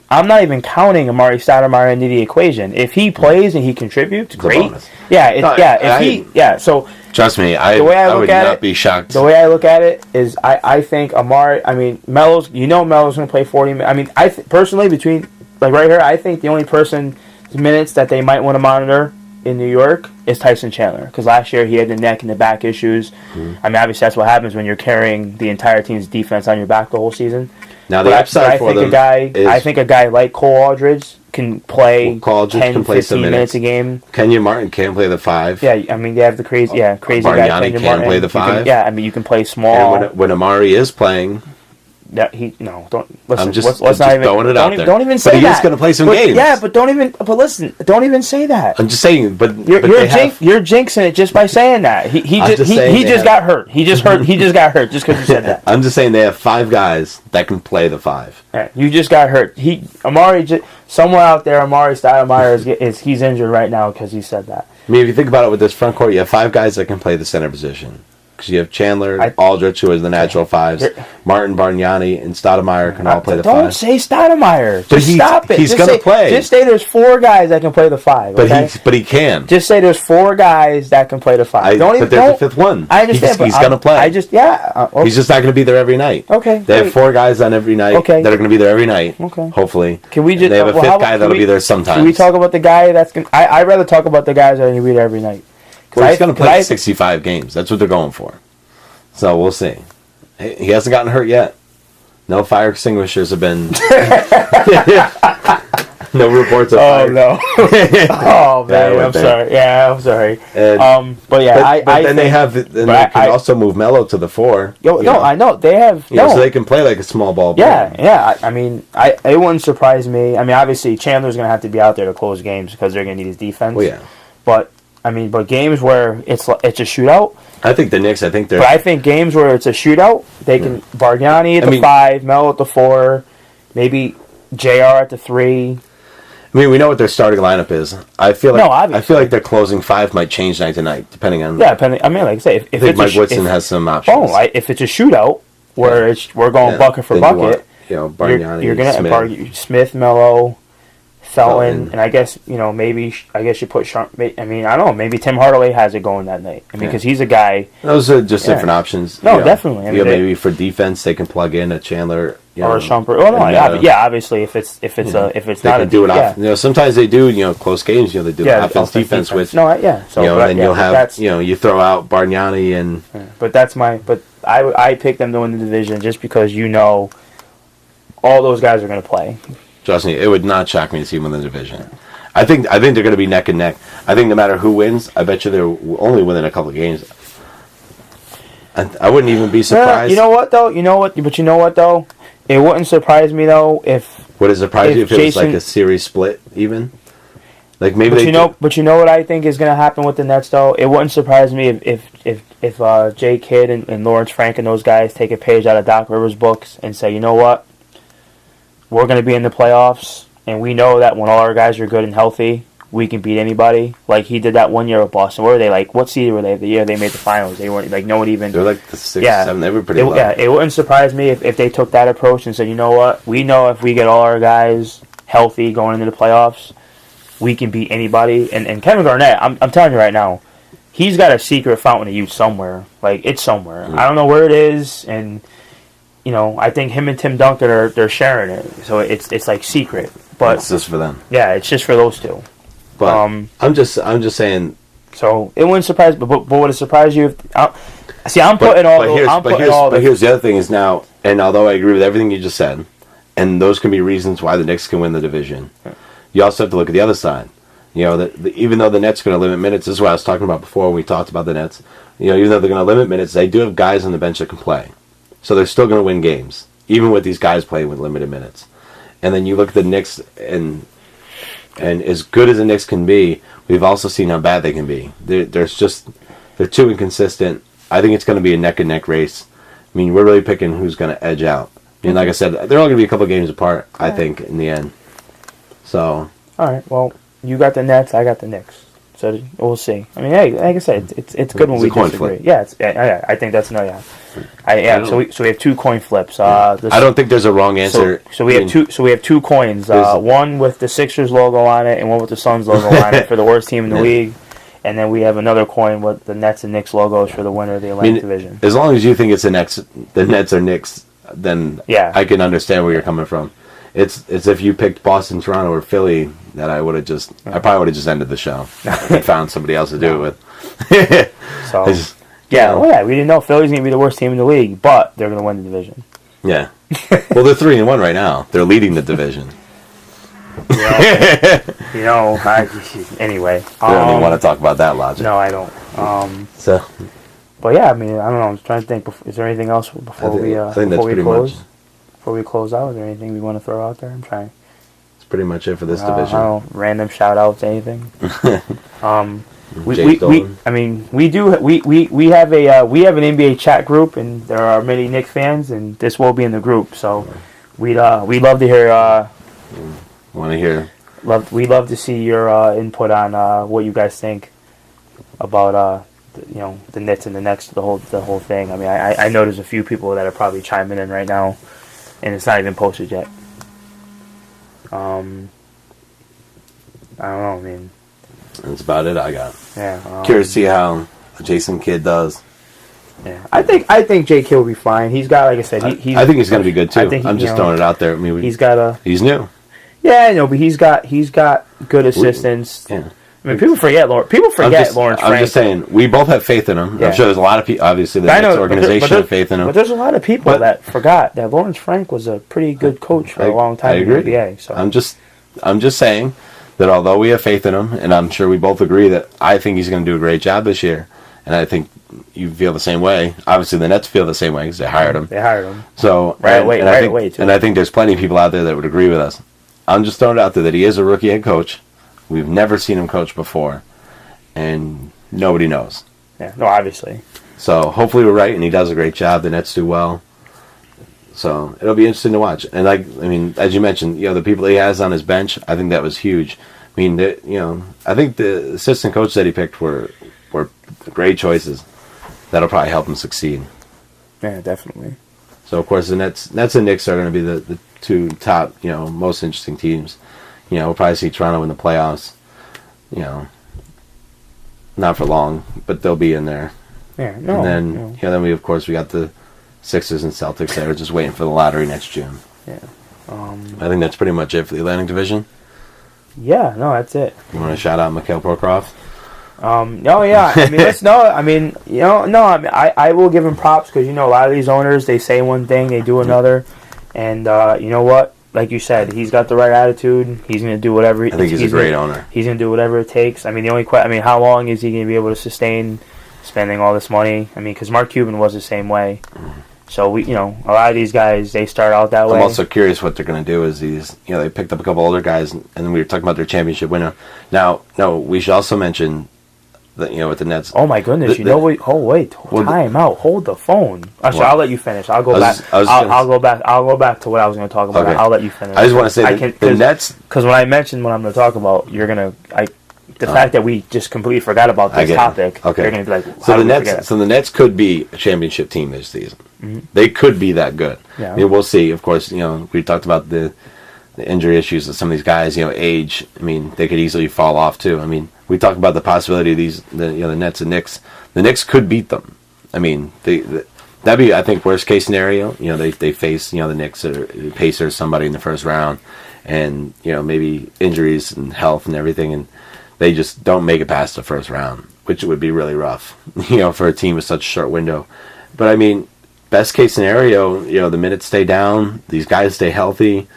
counting Amari Stoudemire into the equation. If he plays and he contributes, great. So trust me, I would not be shocked. The way I look at it is, I think Amari. Melo's. Melo's going to play 40 minutes. Personally, between right here, I think the only person's minutes that they might want to monitor in New York is Tyson Chandler, because last year he had the neck and the back issues. Obviously that's what happens when you're carrying the entire team's defense on your back the whole season. Now the upside for them I think a guy like Cole Aldridge can play 10, 15 minutes a game. Kenyon Martin can play the 5. Yeah, they have the crazy guy. Bargnani can play the 5. You can play small. And when Amari is playing. Don't listen. I'm just let's not even throwing it out there. Don't even say that. But he's going to play some games. Yeah, but don't even say that. I'm just saying. But you're jinxing it just by saying that. He just got hurt. He just got hurt just because you said that. I'm just saying they have 5 guys that can play the 5. Yeah, you just got hurt. Somewhere out there, Amari Stoudemire he's injured right now because he said that. If you think about it with this front court, you have 5 guys that can play the center position. because you have Chandler, I- Aldrich, who is the natural fives, Martin, Bargnani, and Stoudemire can all play the Don't five. say Stoudemire. Just stop it. He's Just going to say- play. Just say there's 4 guys that can play the 5. But Okay? he can. Just say there's 4 guys that can play the 5. But there's a 5th one. I understand. He's going to play. I just okay. He's just not going to be there every night. Okay. They have 4 guys on every night that are going to be there every night. Okay. Hopefully. Can we just? They have a 5th how guy about- that'll be there sometimes. Can we talk about the guy that's going? I'd rather talk about the guys that are going to be there every night. Well, he's going to play 65 games. That's what they're going for. So we'll see. He hasn't gotten hurt yet. No fire extinguishers have been. No reports of fire. No. Oh man, I'm sorry. Yeah, I'm sorry. But yeah, but then they have. Then they can also move Melo to the 4. I know they have. So they can play like a small ball. Yeah. I mean, it wouldn't surprise me. I mean, obviously Chandler's going to have to be out there to close games because they're going to need his defense. Well, yeah. But I mean, games where it's a shootout. I think the Knicks. I think games where it's a shootout, they can Bargnani at the 5, Melo at the 4, maybe JR at the 3. I mean, we know what their starting lineup is. I feel like obviously. I feel like their closing 5 might change night to night, depending on. Yeah, depending. I mean, like I say, if I think Mike Woodson has some options. If it's a shootout where we're going bucket for bucket, Bargnani, you're gonna Smith, Melo, Felton, and I guess you put Sharp. I mean, I don't know. Maybe Tim Hardaway has it going that night. I mean, because he's a guy. Those are just different options. No, definitely. I mean, maybe for defense they can plug in a Chandler or a Shumpert. Oh no, obviously if it's they not can do it. Sometimes they do. Close games. They do offense defense with. So then you'll have you throw out Bargnani and. But that's I picked them to win the division just because all those guys are going to play. Trust me, it would not shock me to see them win the division. I think they're going to be neck and neck. I think no matter who wins, I bet you they're only winning a couple of games. I wouldn't even be surprised. You know what though? It wouldn't surprise me though if. Would it surprise you if it was like a series split even? Like maybe But you know what I think is going to happen with the Nets though? It wouldn't surprise me if Jay Kidd and Lawrence Frank and those guys take a page out of Doc Rivers' books and say, you know what? We're going to be in the playoffs, and we know that when all our guys are good and healthy, we can beat anybody. Like he did that one year with Boston. Where were they? Like, what seed were they? The year they made the finals, they weren't like no one even. They're like the 6, 7. They were pretty low. Yeah, it wouldn't surprise me if they took that approach and said, you know what? We know if we get all our guys healthy going into the playoffs, we can beat anybody. And Kevin Garnett, I'm telling you right now, he's got a secret fountain of youth somewhere. Like it's somewhere. I don't know where it is, and. I think him and Tim Duncan they're sharing it, so it's like secret. But it's just for them. Yeah, it's just for those two. But I'm just saying. So it wouldn't surprise, but would it surprise you if? I'm putting all. But here's the other thing is now, and although I agree with everything you just said, and those can be reasons why the Knicks can win the division, you also have to look at the other side. Even though the Nets are going to limit minutes, this is what I was talking about before when we talked about the Nets. Even though they're going to limit minutes, they do have guys on the bench that can play. So they're still going to win games, even with these guys playing with limited minutes. And then you look at the Knicks, and as good as the Knicks can be, we've also seen how bad they can be. They're too inconsistent. I think it's going to be a neck-and-neck race. I mean, we're really picking who's going to edge out. I mean, like I said, they're all going to be a couple games apart, I think, in the end. So. All right, well, you got the Nets, I got the Knicks. So we'll see. I mean, hey, like I said, it's good when we disagree. Flip. Yeah, I think that's So we have 2 coin flips. I don't think there's a wrong answer. So we have 2 coins. One with the Sixers logo on it, and one with the Suns logo on it for the worst team in the league. And then we have another coin with the Nets and Knicks logos for the winner of the Atlantic Division. As long as you think it's the Nets or Knicks, then I can understand where you're coming from. It's if you picked Boston, Toronto, or Philly that I probably would have just ended the show and found somebody else to do it with. So we didn't know Philly's going to be the worst team in the league, but they're going to win the division. Yeah. Well, they're 3-1 right now. They're leading the division. Anyway. I don't even want to talk about that logic. No, I don't. But yeah, I mean, I don't know. I'm trying to think. Is there anything else before we close? Before we close out, is there anything we want to throw out there? I'm trying. That's pretty much it for this division. I don't know, random shout outs, anything. We have an NBA chat group, and there are many Knicks fans, and this will be in the group. So we'd love to hear. We'd love to see your input on what you guys think about the Nets and the next the whole thing. I mean, I know there's a few people that are probably chiming in right now, and it's not even posted yet. I don't know. I mean, that's about it I got. Yeah. Curious to see how Jason Kidd does. Yeah, I think J. Kidd will be fine. He's got, like I said, I think he's going to be good too. I'm just throwing it out there. I mean, he's new. Yeah, I know, but he's got good assistants. Yeah. I mean, people forget Lawrence Frank. I'm just saying, we both have faith in him. Yeah. I'm sure there's a lot of people, obviously, the next organization have faith in him. But there's a lot of people that forgot that Lawrence Frank was a pretty good coach for a long time in the NBA. So. I'm just saying that although we have faith in him, and I'm sure we both agree that I think he's going to do a great job this year, and I think you feel the same way. Obviously, the Nets feel the same way because they hired him. So right away, too. And I think there's plenty of people out there that would agree with us. I'm just throwing it out there that he is a rookie head coach. We've never seen him coach before, and nobody knows. Yeah, no, obviously. So hopefully we're right, and he does a great job. The Nets do well. So it'll be interesting to watch. And as you mentioned, the people he has on his bench, I think that was huge. I mean, I think the assistant coach that he picked were great choices. That'll probably help him succeed. Yeah, definitely. So of course the Nets and Knicks are going to be the two top, most interesting teams. We'll probably see Toronto in the playoffs. Not for long, but they'll be in there. Yeah, no. And then then we got the Sixers and Celtics that are just waiting for the lottery next June. Yeah. I think that's pretty much it for the Atlantic Division. Yeah, no, that's it. You want to shout out Mikhail Prokhoff? No, yeah. I mean, I will give him props because a lot of these owners, they say one thing, they do another, and you know what? Like you said, he's got the right attitude. He's going to do whatever. I think he's a great owner. He's going to do whatever it takes. I mean, the only how long is he going to be able to sustain spending all this money? I mean, because Mark Cuban was the same way. So a lot of these guys, they start out that way. I'm also curious what they're going to do. Is they picked up a couple older guys, and we were talking about their championship winner. Now, no, we should also mention that with the Nets. Oh my goodness! Time out. Hold the phone. Actually, I'll let you finish. I'll go back. I'll go back. I'll go back to what I was going to talk about. Okay. I'll let you finish. I just want to say the Nets. Because when I mention what I'm going to talk about, you're going to. The fact that we just completely forgot about this topic. Okay. You're going to be like, so the Nets could be a championship team this season. Mm-hmm. They could be that good. Yeah. I mean, we'll see. Of course, we talked about the injury issues of some of these guys. age. I mean, they could easily fall off too. I mean, we talked about the possibility of the Nets and Knicks. The Knicks could beat them. I mean, that'd be, I think, worst case scenario. They face the Knicks or Pacers, somebody in the first round, and maybe injuries and health and everything, and they just don't make it past the first round, which would be really rough. For a team with such a short window. But I mean, best case scenario, the minutes stay down, these guys stay healthy.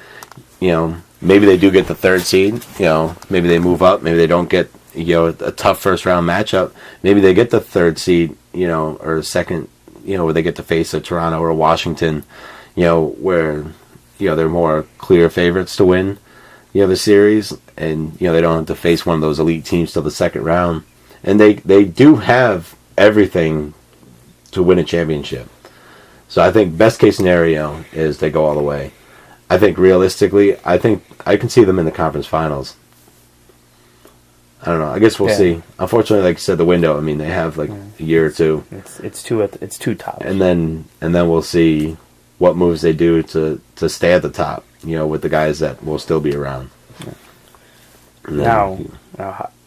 Maybe they do get the third seed. Maybe they move up. Maybe they don't get a tough first round matchup. Maybe they get the third seed. Or second. Where they get to face a Toronto or a Washington. Where they're more clear favorites to win. The series, and they don't have to face one of those elite teams till the second round. And they do have everything to win a championship. So I think best case scenario is they go all the way. I think realistically, I can see them in the conference finals. I don't know. I guess we'll see. Unfortunately, like you said, the window. I mean, they have like a year or two. It's two tops. And then we'll see what moves they do to stay at the top. With the guys that will still be around. Now,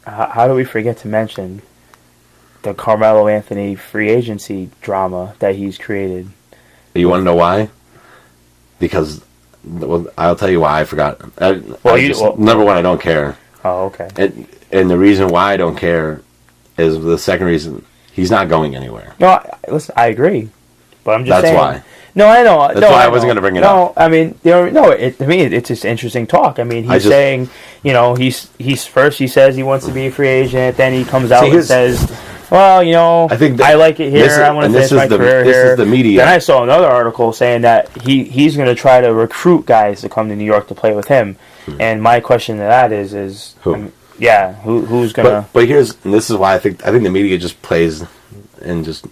how do we forget to mention the Carmelo Anthony free agency drama that he's created? You want to know why? Because, I'll tell you why I forgot. Number one, I don't care. Oh, okay. And the reason why I don't care is the second reason. He's not going anywhere. No, listen, I agree. But I'm just saying. That's why. No, I know. That's why I wasn't going to bring it up. No, I mean, to me, it's just interesting talk. I mean, he's saying, he's first he says he wants to be a free agent, then he comes out and says, well, I like it here. I want to finish my career here. This is the media. Then I saw another article saying that he's going to try to recruit guys to come to New York to play with him. And my question to that is who? Who's going to? But this is why I think the media just plays and just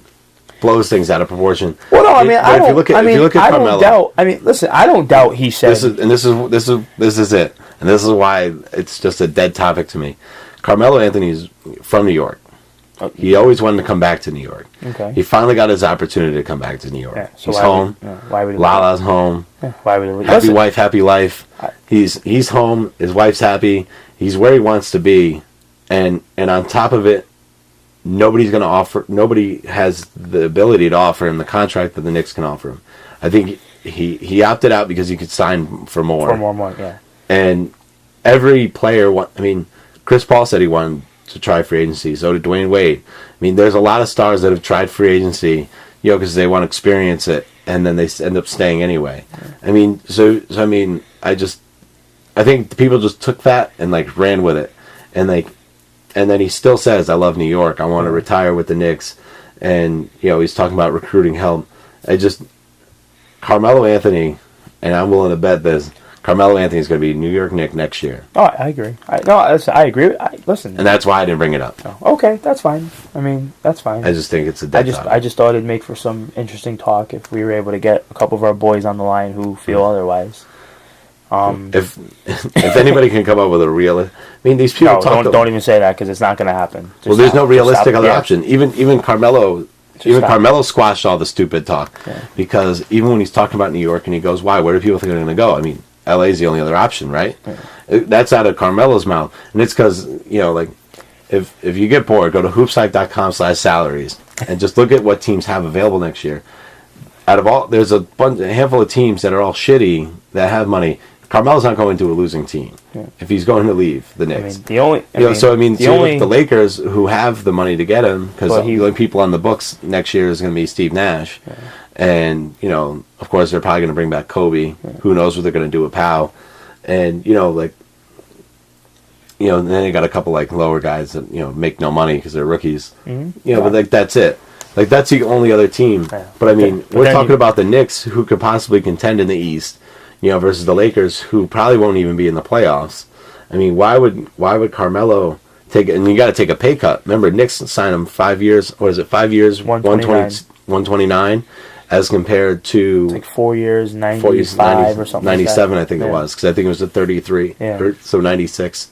blows things out of proportion. Well, no, I mean, if you look at Carmelo, don't doubt. I mean, listen, I don't doubt he said. This is it, and this is why it's just a dead topic to me. Carmelo Anthony's from New York. He always wanted to come back to New York. Okay. He finally got his opportunity to come back to New York. Yeah, so he's home. Why would he Lala's home. Yeah, why would he leave? Happy wife, happy life. He's home. His wife's happy. He's where he wants to be, and on top of it, nobody has the ability to offer him the contract that the Knicks can offer him. I think he opted out because he could sign for more. For more money, yeah. And every player, Chris Paul said he wanted to try free agency. So did Dwayne Wade. There's a lot of stars that have tried free agency, because they want to experience it, and then they end up staying anyway. Yeah. I think the people just took that and ran with it, and then he still says, "I love New York. I want to retire with the Knicks," and he's talking about recruiting help. Carmelo Anthony, and I'm willing to bet this. Carmelo Anthony is going to be New York Knick next year. Oh, I agree. I agree. Listen. And that's why I didn't bring it up. Oh, okay, that's fine. That's fine. I just think it's a dead topic. I just thought it'd make for some interesting talk if we were able to get a couple of our boys on the line who feel otherwise. If anybody can come up with a real... these people don't even say that because it's not going to happen. There's no realistic other option. Even Carmelo... Carmelo squashed all the stupid talk because even when he's talking about New York and he goes, why? Where do people think they're going to go? LA is the only other option, right? Yeah. That's out of Carmelo's mouth. And it's because, if you get bored, go to hoopsite.com/salaries and just look at what teams have available next year. There's a handful of teams that are all shitty that have money. Carmelo's not going to a losing team if he's going to leave the Knicks. The Lakers, who have the money to get him, because the only people on the books next year is going to be Steve Nash, and of course they're probably going to bring back Kobe. Who knows what they're going to do with Powell, and then they got a couple lower guys that make no money because they're rookies. Mm-hmm. But that's it. That's the only other team. Yeah. But we're talking about the Knicks, who could possibly contend in the East. Versus the Lakers, who probably won't even be in the playoffs. Why would Carmelo take it? And you got to take a pay cut. Remember, Knicks signed him 5 years. What is it? 5 years, 129, as compared to 4 years, 95 or something. 97, I think it was, because I think it was a 33. Yeah. So 96.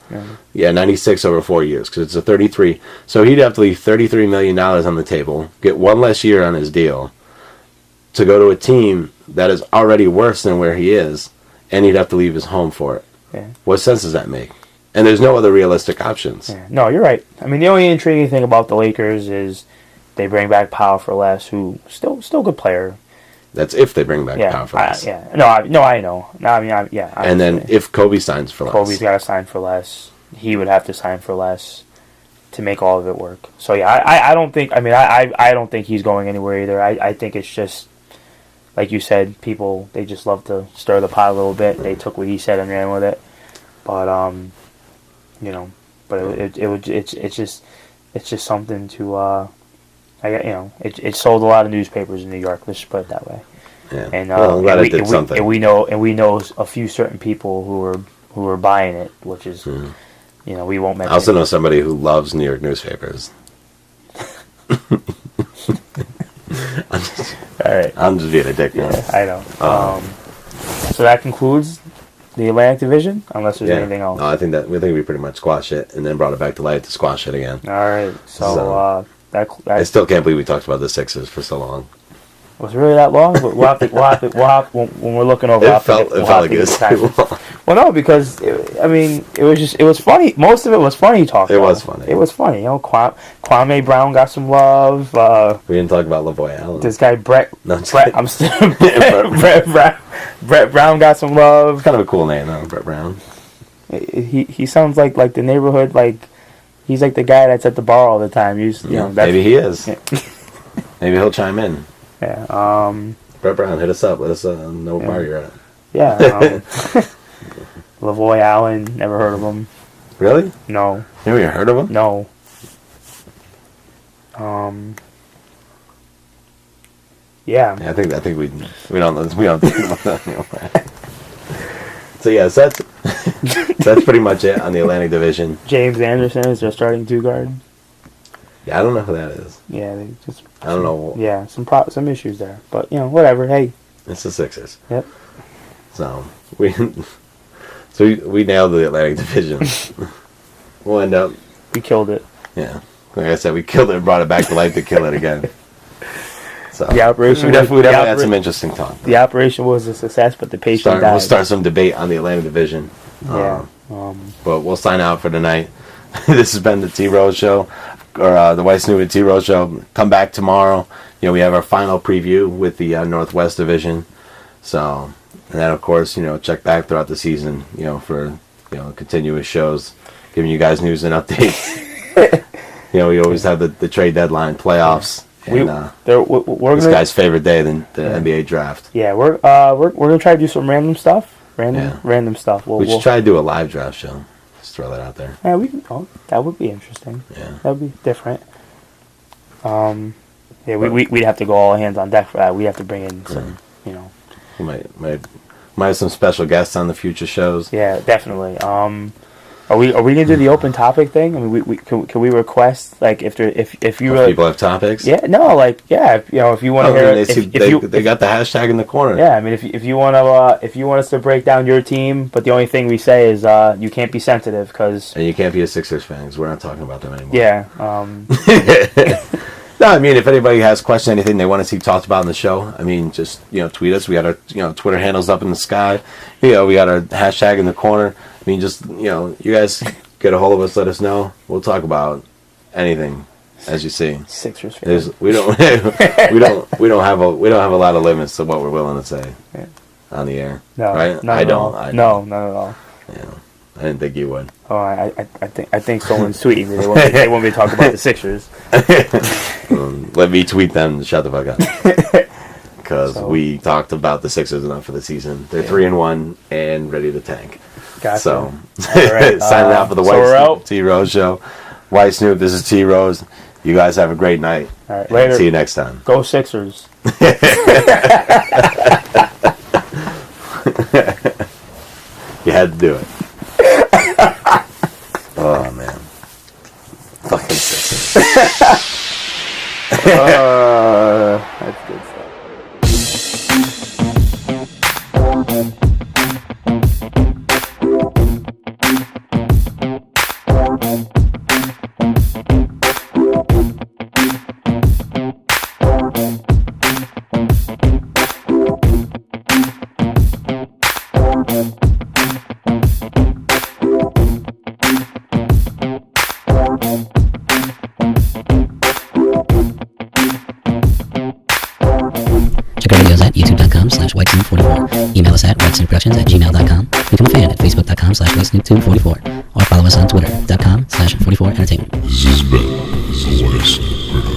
Yeah, 96 over 4 years, because it's a 33. So he'd have to leave $33 million on the table, get one less year on his deal, to go to a team that is already worse than where he is, and he'd have to leave his home for it. Yeah. What sense does that make? And there's no other realistic options. Yeah. No, you're right. The only intriguing thing about the Lakers is they bring back Powell for less, who still good player. That's if they bring back Powell for less. I know. And then if Kobe signs for less. Kobe's got to sign for less. He would have to sign for less to make all of it work. So I don't think. I don't think he's going anywhere either. I think it's just, like you said, people, they just love to stir the pot a little bit. They took what he said and ran with it. But it's just something to it sold a lot of newspapers in New York. Let's just put it that way. Yeah. And I'm glad it did something. And we know a few certain people who are buying it, which is we won't mention. I also know somebody who loves New York newspapers. All right. I'm just being a dick now. Yeah, I know. So that concludes the Atlantic Division, unless there's anything else. No, I think we pretty much squashed it and then brought it back to life to squash it again. All right. So I still can't believe we talked about the Sixers for so long. Was it really that long? But we'll have to when we're looking over. It felt like it was too long. Well, no, because it was funny. Most of it was funny talk. It was funny. It was funny. Kwame Brown got some love. We didn't talk about LaVoy Allen. This guy Brett. No, I'm still Brett Brown got some love. Kind of a cool name, though, Brett Brown. He sounds like the neighborhood, he's like the guy that's at the bar all the time. Maybe he is. Yeah. Maybe he'll chime in. Yeah. Brett Brown, hit us up. Let us know what bar you're at. Yeah. LaVoy Allen, never heard of him. Really? No. You never even heard of him? No. Yeah. I think we don't think about that anymore. So yes, that's pretty much it on the Atlantic Division. James Anderson is their starting two guard. Yeah, I don't know who that is. Yeah, I don't know. Yeah, some issues there, but whatever. Hey, it's the Sixers. Yep. So we nailed the Atlantic Division. We'll end up. We killed it. Yeah, like I said, we killed it and brought it back to life to kill it again. So The operation we definitely had some interesting talk. The operation was a success, but the patient died. We'll start some debate on the Atlantic Division. Yeah. But we'll sign out for tonight. This has been the T-Rose Show, or the White Snoop and T-Rose Show. Come back tomorrow. We have our final preview with the Northwest Division. So, and then of course, check back throughout the season, for continuous shows, giving you guys news and updates. We always have the trade deadline, playoffs. And, we're this guy's favorite day, the NBA draft. Yeah, we're gonna try to do some random stuff. Random stuff. We should try to do a live draft show. Just throw that out there. Yeah, that would be interesting. Yeah, that would be different. We'd have to go all hands on deck for that. We'd have to bring in some, We might have some special guests on the future shows. Yeah, definitely. Are we gonna do the open topic thing? I mean, can we request, like, if you really, people have topics? Yeah, no, like, yeah, if you want to hear, they got the hashtag in the corner. Yeah, I mean, if you want us to break down your team, but the only thing we say is you can't be sensitive and you can't be a Sixers fan because we're not talking about them anymore. Yeah. No, I mean, if anybody has questions, anything they want to see talked about in the show, I mean, just tweet us. We got our Twitter handles up in the sky. We got our hashtag in the corner. I mean, just you guys get a hold of us. Let us know. We'll talk about anything, as you see. Sixers fans. We don't have a lot of limits to what we're willing to say on the air. No, right? I don't. No, not at all. Yeah, I didn't think you would. Oh, I think someone's tweeting me. They want me to talk about the Sixers. Let me tweet them to shut the fuck up. Because we talked about the Sixers enough for the season. They're 3-1 and ready to tank. Gotcha. So, all right. signing out for the White Snoop T-Rose Show. White Snoop, this is T-Rose. You guys have a great night. All right, later. See you next time. Go Sixers. You had to do it. Oh, man. Fucking Sixers. That's good stuff. Check our videos at youtube.com/WhiteSnoop44. Email us at WhiteSnoopProductions@gmail.com. Become a fan at Facebook.com/WhiteSnoop244. Or follow us on Twitter.com/44entertainment. This has been the White Snoop Production.